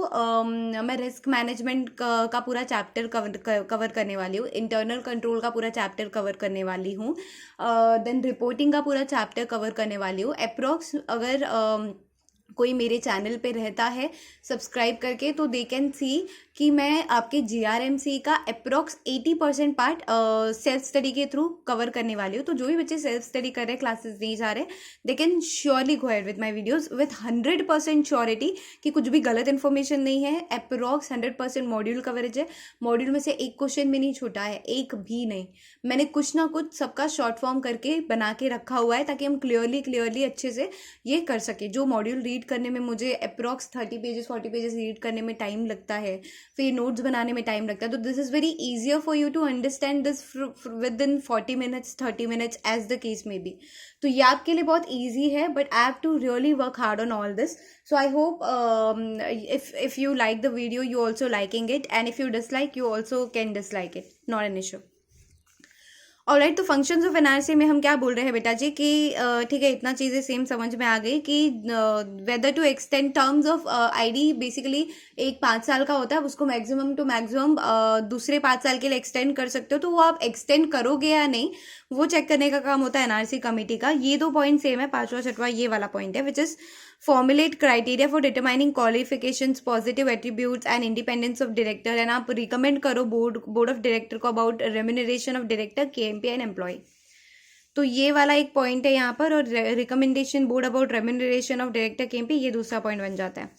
मैं रिस्क मैनेजमेंट का पूरा चैप्टर कवर करने वाली हूँ, इंटरनल कंट्रोल का पूरा चैप्टर कवर करने वाली हूँ, देन रिपोर्टिंग का पूरा चैप्टर कवर करने वाली हूँ। अप्रॉक्स अगर कोई मेरे चैनल पे रहता है सब्सक्राइब करके, तो दे कैन सी कि मैं आपके GRMC का अप्रॉक्स 80% पार्ट सेल्फ स्टडी के थ्रू कवर करने वाली हूँ। तो जो भी बच्चे सेल्फ स्टडी कर रहे हैं, क्लासेस नहीं जा रहे, they can surely go ahead with my videos with 100% surety कि कुछ भी गलत इन्फॉर्मेशन नहीं है। अप्रॉक्स 100% मॉड्यूल कवरेज है। मॉड्यूल में से एक क्वेश्चन भी नहीं छूटा है, एक भी नहीं। मैंने कुछ ना कुछ सबका शॉर्ट फॉर्म करके बना के रखा हुआ है ताकि हम क्लियरली अच्छे से ये कर सके। जो मॉड्यूल रीड करने में मुझे अप्रॉक्स 30 पेजेस 40 पेजेस रीड करने में टाइम लगता है, फिर नोट्स बनाने में टाइम लगता है, तो this is very easier for you to understand this within 40 minutes 30 minutes as the case may be. तो ये आपके लिए बहुत ईजी है, but I have to really work hard on all this. So I hope if you like the video, you also liking it, and if you dislike, you also can dislike it. Not an issue. Alright, तो functions of NRC में हम क्या बोल रहे हैं बेटा जी कि ठीक है, इतना चीज़ें सेम समझ में आ गई कि whether to extend terms of ID basically एक 5 साल का होता है, उसको मैक्सिमम टू मैक्सिमम दूसरे 5 साल के लिए एक्सटेंड कर सकते हो। तो वो आप एक्सटेंड करोगे या नहीं, वो चेक करने का काम होता है एनआरसी कमेटी का। ये 2 पॉइंट सेम है, 5वां 6वां ये वाला पॉइंट है, which is formulate criteria for determining qualifications, positive attributes and independence of director. And आप रिकमेंड करो बोर्ड ऑफ डायरेक्टर को about remuneration of director, KMP and employee. तो ये वाला एक पॉइंट है यहाँ पर, और recommendation board about remuneration of director KMP, ये दूसरा पॉइंट बन जाता है।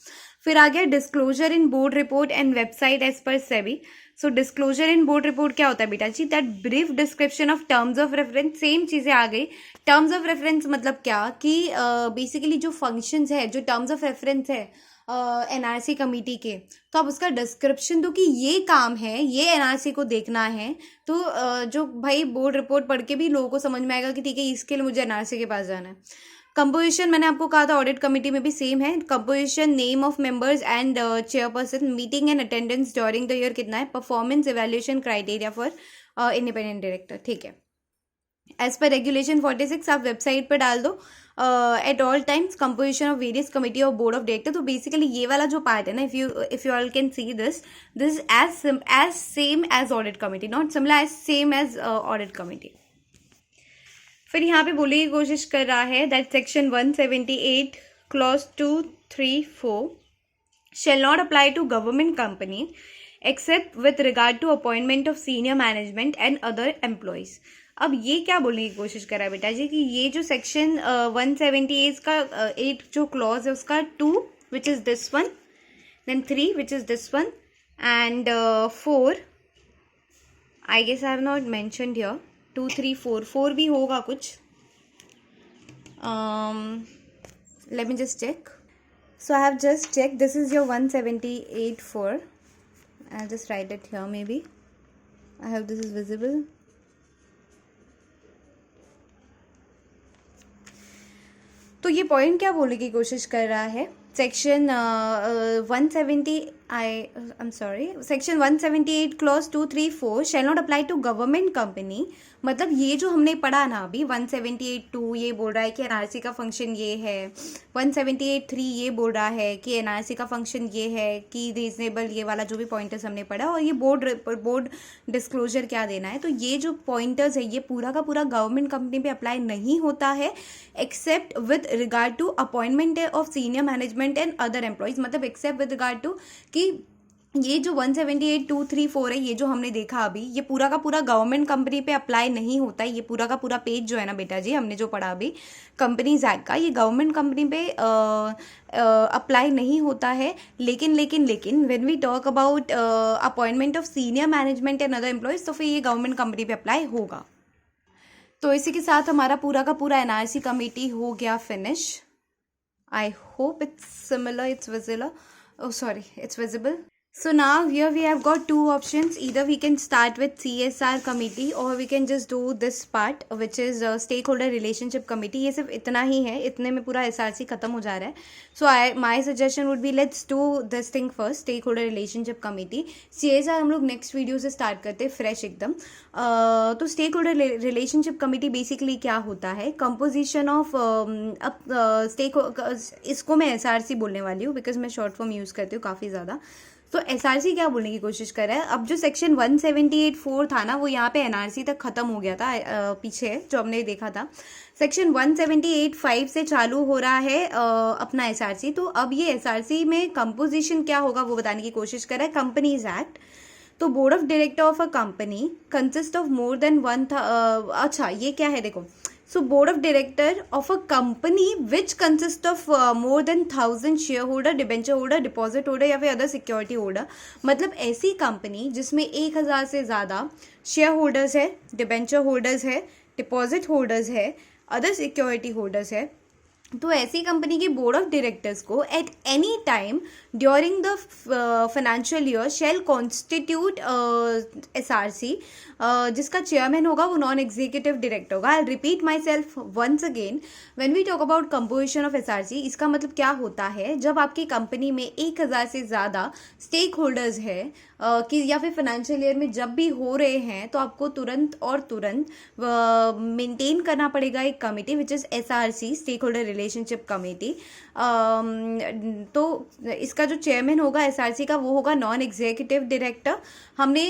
फिर आ गया disclosure in board report and website as per SEBI. So disclosure in board report क्या होता है बेटा जी? That brief description of terms of reference. Same चीज़ें आ गई। टर्म्स ऑफ रेफरेंस मतलब क्या कि बेसिकली जो फंक्शंस है, जो टर्म्स ऑफ रेफरेंस है एनआरसी कमेटी के, तो आप उसका डिस्क्रिप्शन दो कि ये काम है, ये एनआरसी को देखना है। तो जो भाई बोर्ड रिपोर्ट पढ़ के भी लोगों को समझ में आएगा कि ठीक है, इसके लिए मुझे एनआरसी के पास जाना है। कंपोजिशन मैंने आपको कहा था ऑडिट कमेटी में भी सेम है। Composition, name of members and chairperson, meeting and attendance during the year कितना है, performance evaluation criteria for independent director. ठीक है, एज पर रेगुलेशन 46 आप वेबसाइट पर डाल दो। At all times composition of various committee of board of director. तो basically ये वाला जो पार्ट है ना, if you all can see this is as same as audit committee, not similar, as same as audit committee. फिर यहाँ पे बोलने की कोशिश कर रहा है that section 178 clause 2, 3, 4 shall not apply to government company except with regard to appointment of senior management and other employees. अब ये क्या बोलने की कोशिश कर रहा है बेटा जी कि ये जो सेक्शन 178 का 8 जो क्लॉज है उसका 2 which is this one, then 3 which is this one, and 4 I guess are not mentioned here. 2, 3, 4 भी होगा कुछ। Let me just check. So I have just check, this is your 178(4). I just write it here, may be I have this is visible. तो ये point क्या बोलने की कोशिश कर रहा है? Section 178 clause 2, 3, 4 shall not apply to government company. मतलब ये जो हमने पढ़ा ना अभी 178(2) ये बोल रहा है कि एनआरसी का फंक्शन ये है, 178(3) ये बोल रहा है कि एनआरसी का फंक्शन ये है कि रीजनेबल, ये वाला जो भी पॉइंटर्स हमने पढ़ा, और ये बोर्ड डिस्क्लोजर क्या देना है। तो ये जो पॉइंटर्स है ये पूरा का पूरा गवर्नमेंट कंपनी पे अप्लाई नहीं होता है except with regard to appointment of senior management and other employees. मतलब एक्सेप्ट विद रिगार्ड टू कि ये जो 178, 2, 3, 4 है, ये जो हमने देखा अभी, ये पूरा का पूरा गवर्नमेंट कंपनी पे अप्लाई नहीं होता है। ये पूरा का पूरा पेज जो है ना बेटा जी, हमने जो पढ़ा अभी कंपनीज एक्ट का, ये गवर्नमेंट कंपनी पे अप्लाई नहीं होता है। लेकिन when we talk about appointment of senior management and other employees, तो फिर ये गवर्नमेंट कंपनी पे अप्लाई होगा। तो इसी के साथ हमारा पूरा का पूरा एनआरसी कमेटी हो गया finish. I hope it's similar, it's visible. Oh sorry, it's visible. So now here we have got 2 options. Either we can start with CSR committee or we can just do this part which is stakeholder relationship committee. ये सिर्फ इतना ही है, इतने में पूरा SRC खत्म हो जा रहा है। So my suggestion would be let's do this thing first, stakeholder relationship committee. CSR हम लोग नेक्स्ट वीडियो से स्टार्ट करते हैं फ्रेश एकदम। तो stake holder relationship committee basically क्या होता है? कंपोजिशन ऑफ इसको मैं SRC बोलने वाली हूँ बिकॉज मैं शॉर्ट फॉर्म यूज़ करती हूँ काफ़ी ज़्यादा। तो एसआरसी क्या बोलने की कोशिश कर रहा है, अब जो सेक्शन 178(4) था ना, वो यहाँ पे एनआरसी तक खत्म हो गया था, पीछे जो हमने देखा था सेक्शन 178(5) से चालू हो रहा है अपना एसआरसी। तो अब ये एसआरसी में कंपोजिशन क्या होगा वो बताने की कोशिश कर रहा है। कंपनीज एक्ट, तो board of director of a company consist of more than अच्छा ये क्या है देखो, so board of director of a company which consist of more than 1000 share holder, debenture holder, deposit holder या फिर अदर सिक्योरिटी होल्डर। मतलब ऐसी company जिसमें 1000 से ज़्यादा शेयर होल्डर्स है, डिबेंचर होल्डर्स है, डिपॉजिट होल्डर्स है, अदर सिक्योरिटी होल्डर्स है। तो ऐसी कंपनी के बोर्ड ऑफ डायरेक्टर्स को at any time during the financial year shall constitute SRC, जिसका चेयरमैन होगा वो नॉन एग्जीक्यूटिव डायरेक्टर होगा। I repeat myself once again, when we talk about composition of SRC, इसका मतलब क्या होता है, जब आपकी कंपनी में 1000 से ज़्यादा स्टेक होल्डर्स है कि या फिर फाइनेंशियल ईयर में जब भी हो रहे हैं, तो आपको तुरंत मेंटेन करना पड़ेगा एक committee which is SRC, stake holder relationship committee. तो इसका जो चेयरमैन होगा एसआरसी का वो होगा नॉन एग्जीक्यूटिव डायरेक्टर। हमने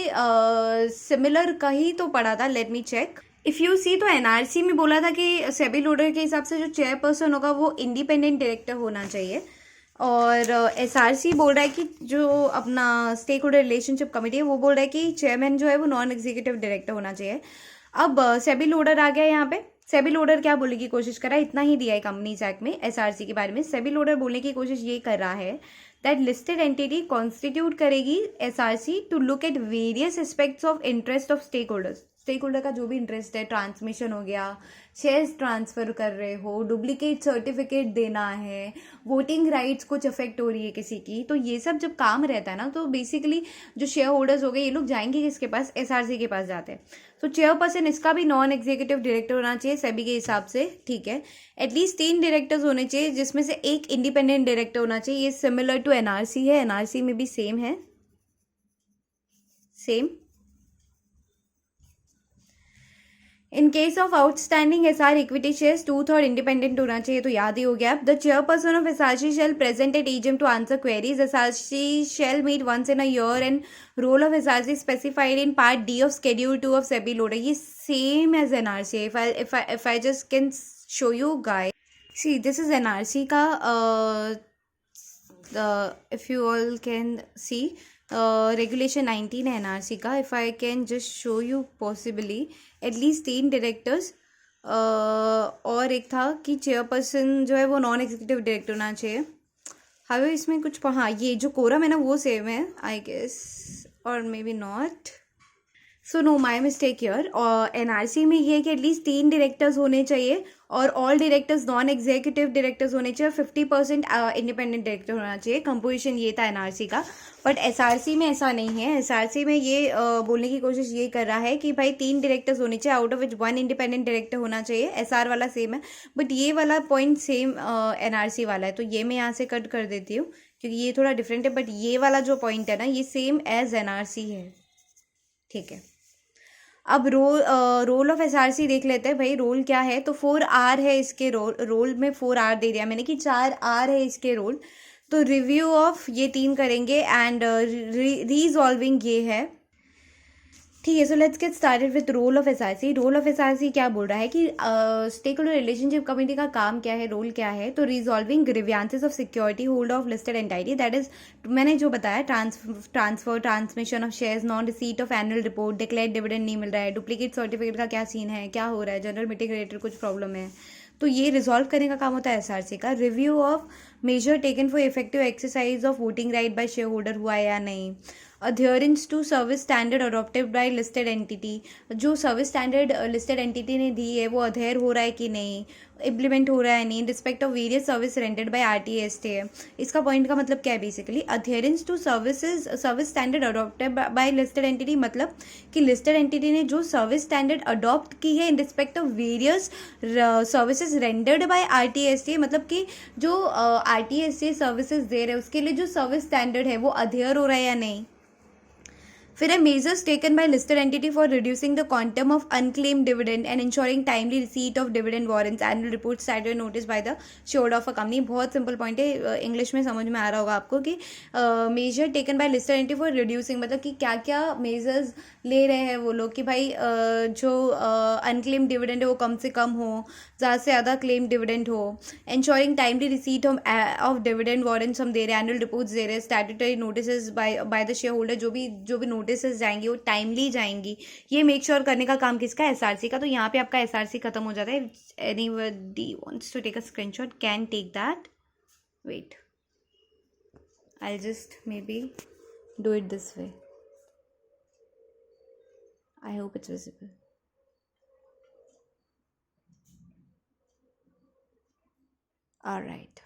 सिमिलर कहीं तो पढ़ा था, let me check. If you see, तो एनआरसी में बोला था कि सेबी लोडर के हिसाब से जो चेयरपर्सन होगा वो इंडिपेंडेंट डायरेक्टर होना चाहिए, और एसआरसी बोल रहा है कि जो अपना स्टेक होल्डर रिलेशनशिप कमेटी है वो बोल रहा है कि चेयरमैन जो है वो नॉन एग्जीक्यूटिव डायरेक्टर होना चाहिए। अब सेबी लोडर आ गया यहाँ पे। सेबी लोडर क्या बोलने की कोशिश कर रहा है, इतना ही दिया है कंपनीज एक्ट में एसआरसी के बारे में। सेबी लोडर बोलने की कोशिश ये कर रहा है दैट लिस्टेड एंटिटी कॉन्स्टिट्यूट करेगी SRC to look at various aspects of interest of stakeholders. Stakeholder का जो भी इंटरेस्ट है, ट्रांसमिशन हो गया, शेयर्स ट्रांसफर कर रहे हो, डुप्लीकेट सर्टिफिकेट देना है, वोटिंग राइट्स कुछ अफेक्ट हो रही है किसी की, तो ये सब जब काम रहता है ना, तो बेसिकली जो शेयर होल्डर्स हो गए ये लोग जाएंगे किसके पास, एसआरसी के पास जाते हैं। तो चेयरपर्सन इसका भी नॉन एग्जीक्यूटिव डायरेक्टर होना चाहिए सेबी के हिसाब से, ठीक है। एटलीस्ट 3 डायरेक्टर्स होने चाहिए जिसमें से एक इंडिपेंडेंट डायरेक्टर होना चाहिए। ये सिमिलर टू एनआरसी है, एनआरसी में भी सेम है, same. In case of outstanding SR equity shares 2/3 independent होना चाहिए, तो याद ही हो गया। The chairperson of SRC shall present at AGM to answer queries. SRC shall meet once in a year and role of SRC specified in part D of schedule 2 of SEBI LODR. ये same as NRC. If I just can show you guys, see this is NRC का, if you all can see regulation 19 है NRC का। If I can just show you possibly at least 3 directors, और एक था कि chairperson जो है वो नॉन एग्जीक्यूटिव डायरेक्टर होना चाहिए। हाँ इसमें कुछ, हाँ ये जो कोरम है ना वो सेम है आई गेस, और may be not. So no, my mistake here. और एनआरसी में ये है कि एटलीस्ट 3 डायरेक्टर्स होने चाहिए और all directors non executive directors होने चाहिए, 50% इंडिपेंडेंट डायरेक्टर होना चाहिए। कंपोजिशन ये था एनआरसी का, बट एसआरसी में ऐसा नहीं है। एसआरसी में ये बोलने की कोशिश ये कर रहा है कि भाई 3 डायरेक्टर्स होने चाहिए, out of which 1 independent director होना चाहिए। एसआर वाला सेम है, बट ये वाला पॉइंट सेम एनआरसी वाला है, तो ये मैं यहाँ से कट कर देती हूँ क्योंकि ये थोड़ा डिफरेंट है, बट ये वाला जो पॉइंट है ना ये सेम एज एनआरसी है, ठीक है। अब रोल ऑफ एसआरसी देख लेते हैं भाई, रोल क्या है। तो 4R है इसके रोल में 4R दे दिया मैंने कि 4R है इसके रोल। तो रिव्यू ऑफ ये 3 करेंगे एंड रीजॉल्विंग ये है, ठीक है। So let's get started with role of SRC. Role of SRC क्या बोल रहा है कि स्टेक होल्डर रिलेशनशिप कमेटी का काम क्या है, रोल क्या है। तो resolving grievances of security holder of listed entity, that is मैंने जो बताया, transfer transmission of shares, non receipt of annual report, declared dividend नहीं मिल रहा है, डुप्लीकेट सर्टिफिकेट का क्या सीन है, क्या हो रहा है, जनरल मीटिंग रिलेटेड कुछ प्रॉब्लम है, तो ये रिजॉल्व करने का काम होता है एसआरसी का। Review of measure taken for effective exercise of voting right by share holder हुआ या नहीं। Adherence to service standard adopted by listed entity, जो सर्विस स्टैंडर्ड लिस्टेड एंटिटी ने दी है वो अध्ययर हो रहा है कि नहीं, इम्प्लीमेंट हो रहा है नहीं। Respect of various service rendered by RTST है। इसका पॉइंट का मतलब क्या है, basically adherence to service standard adopted by listed entity, मतलब कि लिस्टेड एंटिटी ने जो सर्विस स्टैंडर्ड अडॉप्ट की है in respect of various services rendered by RTST, मतलब कि जो आरटीएसटी सर्विसेज दे रहे हैं उसके लिए जो सर्विस स्टैंडर्ड है वो अध्ययर हो रहा है या नहीं। फिर है measures taken by listed entity for reducing the quantum of unclaimed dividend and ensuring timely receipt of dividend warrants annual report statutory notice by the shareholder of a company. बहुत सिंपल पॉइंट है, English में समझ में आ रहा होगा आपको कि measure taken by listed entity for reducing मतलब कि क्या क्या मेजर्स ले रहे हैं वो लोग कि भाई जो अनक्लेम्ड डिविडेंड है वो कम से कम हो, ज़्यादा से ज़्यादा क्लेम डिविडेंड हो, ensuring timely receipt of dividend warrants हम दे रहे हैं, एनुअल रिपोर्ट्स दे रहे हैं, statutory notice by the share holder, जो भी नोटिस जाएंगी वो टाइमली जाएंगी। ये मेक श्योर करने का काम किसका, एसआरसी का। तो यहाँ पे आपका एसआरसी खत्म हो जाता है। Anybody wants to take a screenshot can take that. Wait, I just may be do it this way. I hope it's visible. Alright,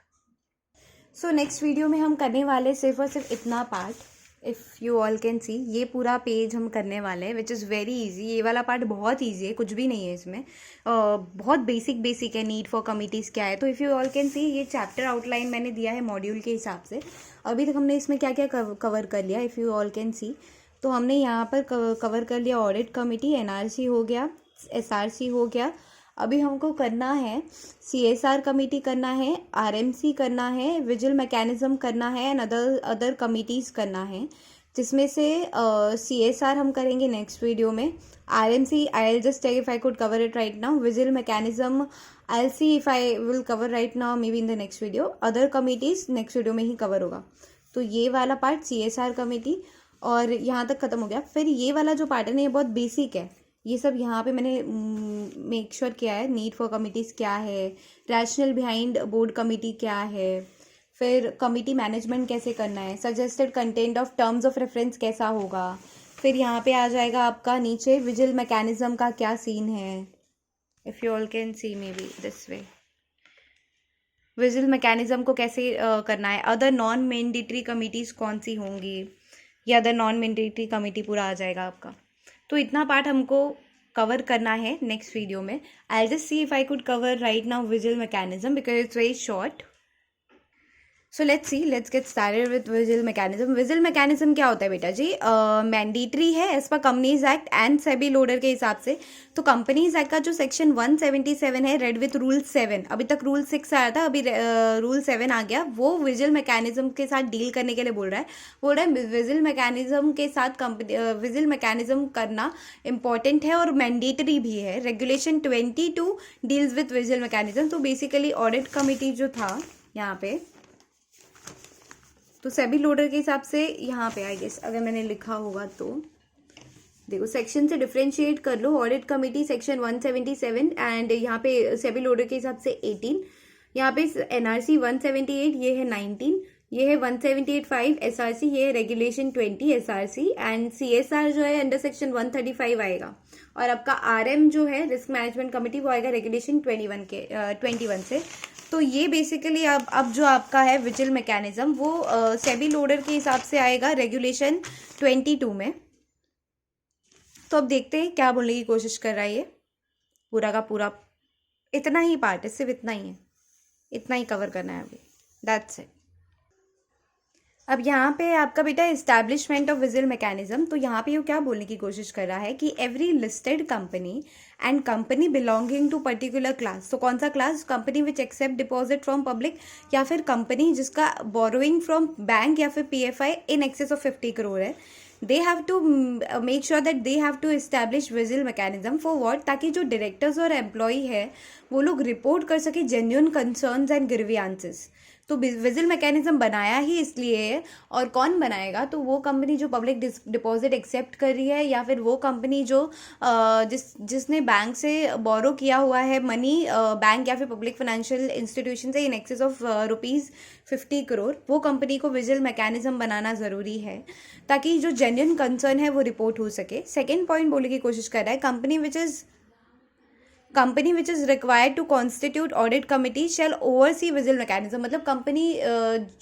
so next video में हम करने वाले सिर्फ और सिर्फ इतना part, if you all can see. ये पूरा पेज हम करने वाले हैं विच इज़ वेरी इजी। ये वाला पार्ट बहुत इजी है, कुछ भी नहीं है इसमें, बहुत बेसिक है। नीड फॉर कमिटीज़ क्या है, तो if you all can see ये चैप्टर आउटलाइन मैंने दिया है मॉड्यूल के हिसाब से। अभी तक हमने इसमें क्या क्या कवर कर लिया, इफ़ यू ऑल कैन सी। तो हमने यहाँ पर कवर कर लिया ऑडिट कमिटी, एनआरसी हो गया, एसआरसी हो गया। अभी हमको करना है सीएसआर कमेटी करना है, आरएमसी करना है, विजिल मैकेनिज्म करना है एंड अदर कमिटीज़ करना है, जिसमें से सीएसआर हम करेंगे नेक्स्ट वीडियो में। RMC I will just check if I could cover it right now. Vigil mechanism I will see if I will cover right now, may be in the next video. Other committees next video में ही cover होगा। तो ये वाला part CSR committee और यहाँ तक ख़त्म हो गया। फिर ये वाला जो पार्ट है ना, ये बहुत बेसिक है। ये सब यहाँ पे मैंने मेक श्योर किया है। नीड फॉर कमिटीज़ क्या है, रैशनल बिहाइंड बोर्ड कमिटी क्या है, फिर कमिटी मैनेजमेंट कैसे करना है, suggested content of terms of reference कैसा होगा। फिर यहाँ पे आ जाएगा आपका नीचे विजिल मैकेनिज्म का क्या सीन है, if you all can C may be this way. Vigil mechanism को कैसे करना है, अदर नॉन मैंडेटरी कमिटीज़ कौन सी होंगी, या अदर नॉन मैंडेटरी कमिटी पूरा आ जाएगा आपका। तो इतना पार्ट हमको कवर करना है नेक्स्ट वीडियो में। I just see if I could cover right now vigil mechanism because it's very short. So let's get started with vigil mechanism. Vigil mechanism क्या होता है बेटा जी, मैंडेटरी है एज पर companies act and SEBI LODR के हिसाब से। तो कंपनीज एक्ट का जो सेक्शन 177 है, रेड विथ रूल 7, अभी तक रूल 6 आया था, अभी रूल 7 आ गया, वो विजिल मैकेनिज्म के साथ डील करने के लिए बोल रहा है विजिल मैकेनिज्म के साथ विजिल मैकेनिज्म करना इंपॉर्टेंट है और मैंडेटरी भी है। Regulation 22 deals with vigil mechanism. तो बेसिकली ऑडिट कमिटी जो था यहाँ पे, तो सेबी लोडर के हिसाब से यहाँ पे आई गेस अगर मैंने लिखा होगा तो देखो सेक्शन से डिफ्रेंशिएट कर लो। ऑडिट कमिटी सेक्शन 177 एंड यहाँ पे सेबी लोडर के हिसाब से 18, यहाँ पे एनआरसी 178, ये है 19, ये है 178(5) एसआरसी, ये है रेगुलेशन 20 एसआरसी एंड सीएसआर जो है अंडर सेक्शन 135 आएगा। और आपका आरएम जो है रिस्क मैनेजमेंट कमिटी वो आएगा रेगुलेशन 21 से। तो ये बेसिकली अब जो आपका है विजिल मैकेनिज्म वो सेबी लोडर के हिसाब से आएगा रेगुलेशन 22 में। तो अब देखते हैं क्या बोलने की कोशिश कर रहा है ये। पूरा का पूरा इतना ही पार्ट है, सिर्फ इतना ही है, इतना ही कवर करना है अभी, दैट्स इट। अब यहाँ पे आपका बेटा इस्टेब्लिशमेंट ऑफ विजिल मैकेनिज्म। तो यहाँ पे वो क्या बोलने की कोशिश कर रहा है कि every listed company and company belonging to particular class. तो कौन सा class, company which accept deposit from public, या फिर कंपनी जिसका बोरोइंग फ्रॉम बैंक या फिर PFI in excess of 50 crore है, they have to make sure that they have to establish vigil mechanism for what, ताकि जो डायरेक्टर्स और एम्प्लॉई है वो लोग रिपोर्ट कर सके जेन्युइन कंसर्न्स एंड ग्रीवियंसेस। तो विजिल मैकेनिज्म बनाया ही इसलिए है, और कौन बनाएगा, तो वो कंपनी जो पब्लिक डिपॉजिट एक्सेप्ट कर रही है, या फिर वो कंपनी जो जिसने बैंक से बोरो किया हुआ है मनी, बैंक या फिर पब्लिक फाइनेंशियल इंस्टीट्यूशन से इन एक्सेस ऑफ ₹50 करोड़, वो कंपनी को विजिल मैकेनिज्म बनाना ज़रूरी है ताकि जो जेन्युइन कंसर्न है वो रिपोर्ट हो सके। सेकेंड पॉइंट बोलने की कोशिश कर रहा है, company which is required to constitute audit committee shall oversee vigil mechanism. मतलब कंपनी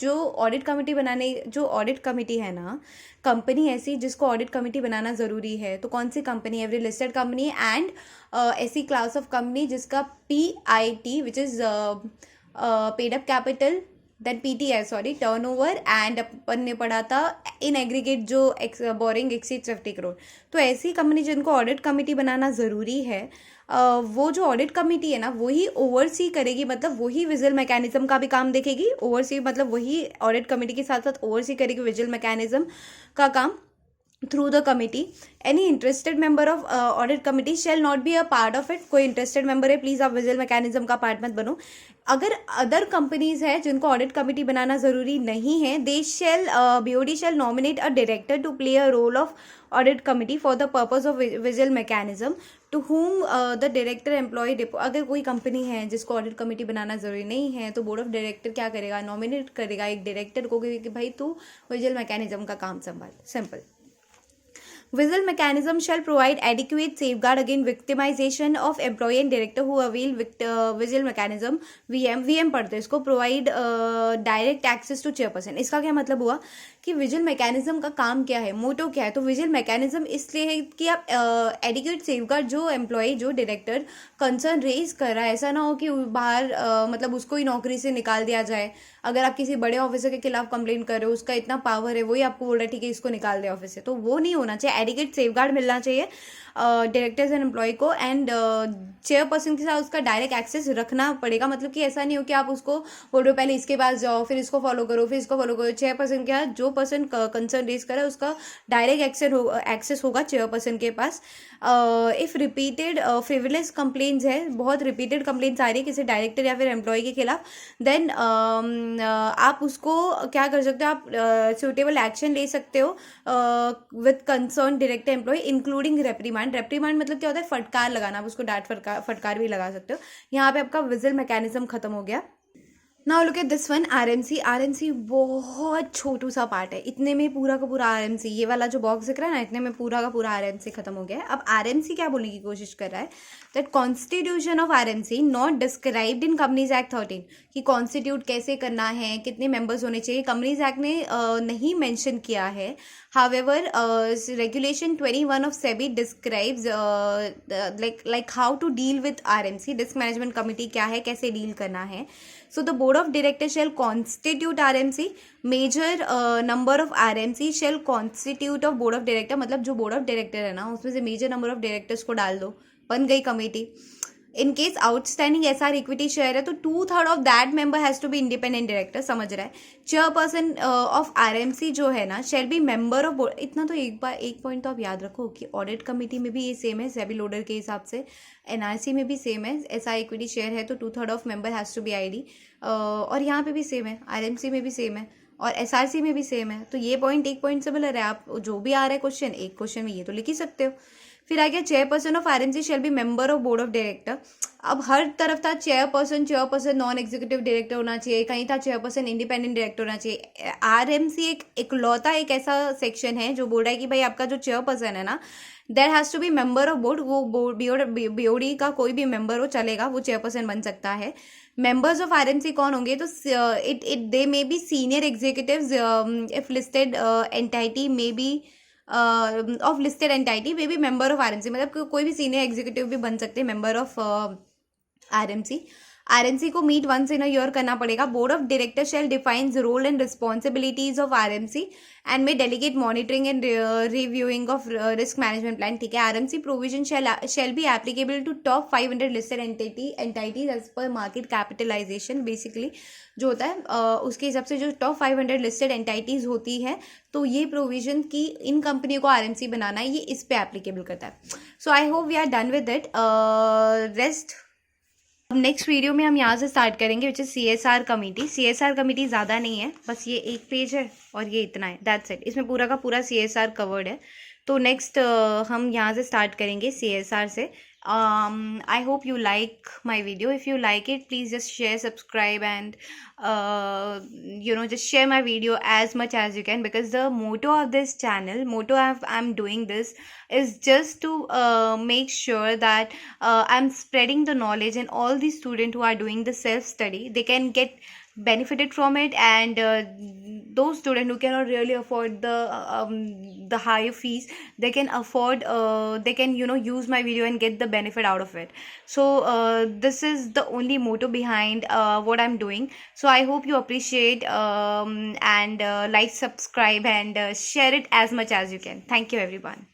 जो ऑडिट कमिटी है ना, कंपनी ऐसी जिसको ऑडिट कमिटी बनाना ज़रूरी है, तो कौन सी company, every listed company and ऐसी क्लास ऑफ कंपनी जिसका PIT which is paid up capital then PTI sorry turnover, and अपन ने पढ़ा था इन एग्रीगेट जो बोरिंग एक्सीड 50 करोड़। तो ऐसी कंपनी जिनको ऑडिट कमेटी बनाना ज़रूरी है, वो जो ऑडिट कमेटी है ना वही ओवरसी करेगी, मतलब वही विजिल मैकेनिज्म का भी काम देखेगी। ओवरसी मतलब वही ऑडिट कमेटी के साथ साथ ओवरसी करेगी विजिल मैकेनिज्म का काम through the committee. Any interested member of audit committee shall not be a part of it. कोई interested member है प्लीज़ आप विजिल मैकेनिज्म का पार्ट मत बनो। अगर अदर कंपनीज है जिनको ऑडिट कमेटी बनाना ज़रूरी नहीं है, they shall BOD shall nominate a director to play a role of audit committee for the purpose of vigil mechanism to whom the director employee depose. अगर कोई कंपनी है जिसको audit committee बनाना ज़रूरी नहीं है तो बोर्ड ऑफ डायरेक्टर क्या करेगा, नॉमिनेट करेगा एक डायरेक्टर को कि भाई तू विजिल मैकेनिज्म का काम संभाल। Simple. Vigil mechanism shall provide adequate safeguard against victimization of employee and director who avail vigil mechanism VM पढ़ते हैं इसको, provide direct access to chairperson। इसका क्या मतलब हुआ कि विजिल मैकेनिज्म का काम क्या है, मोटो क्या है। तो विजिल मैकेनिज्म इसलिए है कि आप एडिक्वेट सेफगार्ड जो एम्प्लॉय जो डायरेक्टर कंसर्न रेज कर रहा है, ऐसा ना हो कि बाहर मतलब उसको ही नौकरी से निकाल दिया जाए। अगर आप किसी बड़े ऑफिसर के खिलाफ कंप्लेंट कर रहे हो, उसका इतना पावर है, वही आपको बोल रहा है ठीक है इसको निकाल दे ऑफिस से, तो वो नहीं होना चाहिए। एडिक्वेट सेफगार्ड मिलना चाहिए डायरेक्टर्स एंड एम्प्लॉय को, एंड चेयरपर्सन के साथ उसका डायरेक्ट एक्सेस रखना पड़ेगा। मतलब कि ऐसा नहीं हो कि आप उसको बोल रहे हो पहले इसके पास जाओ, फिर इसको फॉलो करो, फिर इसको फॉलो करो। चेयरपर्सन के साथ जो पर्सन कंसर्न रेज करे उसका डायरेक्ट एक्सेस होगा चेयरपर्सन के पास। इफ़ रिपीटेड फ्रिवलेस कंप्लेंट्स है, बहुत रिपीटेड कंप्लेंट्स आ रही है किसी डायरेक्टर या फिर एम्प्लॉय के खिलाफ, देन आप उसको क्या कर सकते हो, आप सुटेबल एक्शन ले सकते हो with concern director employee including reprimand. Reprimand मतलब क्या होता है, फटकार लगाना, आप उसको डांट फटकार भी लगा सकते हो। यहाँ पे आपका विजिल मैकेनिज्म खत्म हो गया। Now look at this one, RMC बहुत छोटू सा पार्ट है, इतने में पूरा का पूरा आरएमसी, ये वाला जो बॉक्स दिख रहा है ना, इतने में पूरा का पूरा आरएमसी खत्म हो गया है। अब आरएमसी क्या बोलने की कोशिश कर रहा है, that constitution of RMC not described in companies act 13, कि कॉन्स्टिट्यूट कैसे करना है, कितने मेंबर्स होने चाहिए, कंपनीज एक्ट ने नहीं मेंशन किया है। However, regulation 21 of SEBI describes like how to deal with RMC, risk management committee क्या है, कैसे डील करना है। So the board of directors shall constitute RMC, major number of RMC shall constitute of board of director, मतलब जो board of director है ना उसमें से major number of directors को डाल दो, बन गई committee. In case outstanding SR equity share है तो 2/3 of that member has to be independent director, समझ रहा है। चेयरपर्सन ऑफ RMC जो है ना shall be member of board. इतना तो एक पॉइंट तो आप याद रखो कि ऑडिट कमेटी में भी ये सेम है, सेबी लोडर के हिसाब से NRC में भी सेम है। SR इक्विटी शेयर है तो 2/3 of member has to be ID, और यहाँ पे भी सेम है, RMC में भी सेम है और SRC में भी सेम है। तो ये पॉइंट एक पॉइंट सिमिलर है, आप जो भी आ रहा है क्वेश्चन एक क्वेश्चन में ये तो लिख ही सकते हो। फिर आ गया chairperson of RMC shell be member of board of director. अब हर तरफ था चेयरपर्सन नॉन एग्जीक्यूटिव डायरेक्टर होना चाहिए, कहीं था चेयरपर्सन इंडिपेंडेंट डायरेक्टर होना चाहिए। RMC एक इकलौता एक ऐसा सेक्शन है जो बोल रहा है कि भाई आपका जो चेयरपर्सन है ना there has to be member of board. वो बोर्ड BOD का कोई भी मेंबर हो चलेगा, वो चेयरपर्सन बन सकता है। मेंबर्स ऑफ RMC कौन होंगे, तो it they may be senior executives if listed entity may be of listed entity may be member of RMC, मतलब कोई भी सीनियर एग्जीक्यूटिव भी बन सकते हैं मेंबर ऑफ RMC को meet once in a year करना पड़ेगा। Board of director shall defines role and responsibilities of RMC and में delegate monitoring and reviewing of risk management plan. ठीक है, RMC provision shall be applicable to top 500 listed entities as per market capitalisation. Basically जो होता है उसके हिसाब से जो टॉप 500 लिस्टेड एंटाइटीज होती है, तो ये प्रोविजन की इन कंपनियों को RMC बनाना है, ये इस पे एप्लीकेबल करता है। So I hope we are done with it. Rest अब नेक्स्ट वीडियो में हम यहाँ से स्टार्ट करेंगे which is CSR committee. CSR committee ज़्यादा नहीं है, बस ये एक पेज है और ये इतना है, दैट्स इट। इसमें पूरा का पूरा CSR कवर्ड है। तो नेक्स्ट हम यहाँ से स्टार्ट करेंगे CSR से। I hope you like my video. If you like it, please just share, subscribe, and just share my video as much as you can, because the motto of this channel, I'm doing this is just to make sure that I'm spreading the knowledge, and all the students who are doing the self study, they can get benefited from it, and those students who cannot really afford the higher fees, they can afford, they can, you know, use my video and get the benefit out of it. So this is the only motto behind what I'm doing. So I hope you appreciate, and like, subscribe, and share it as much as you can. Thank you everyone.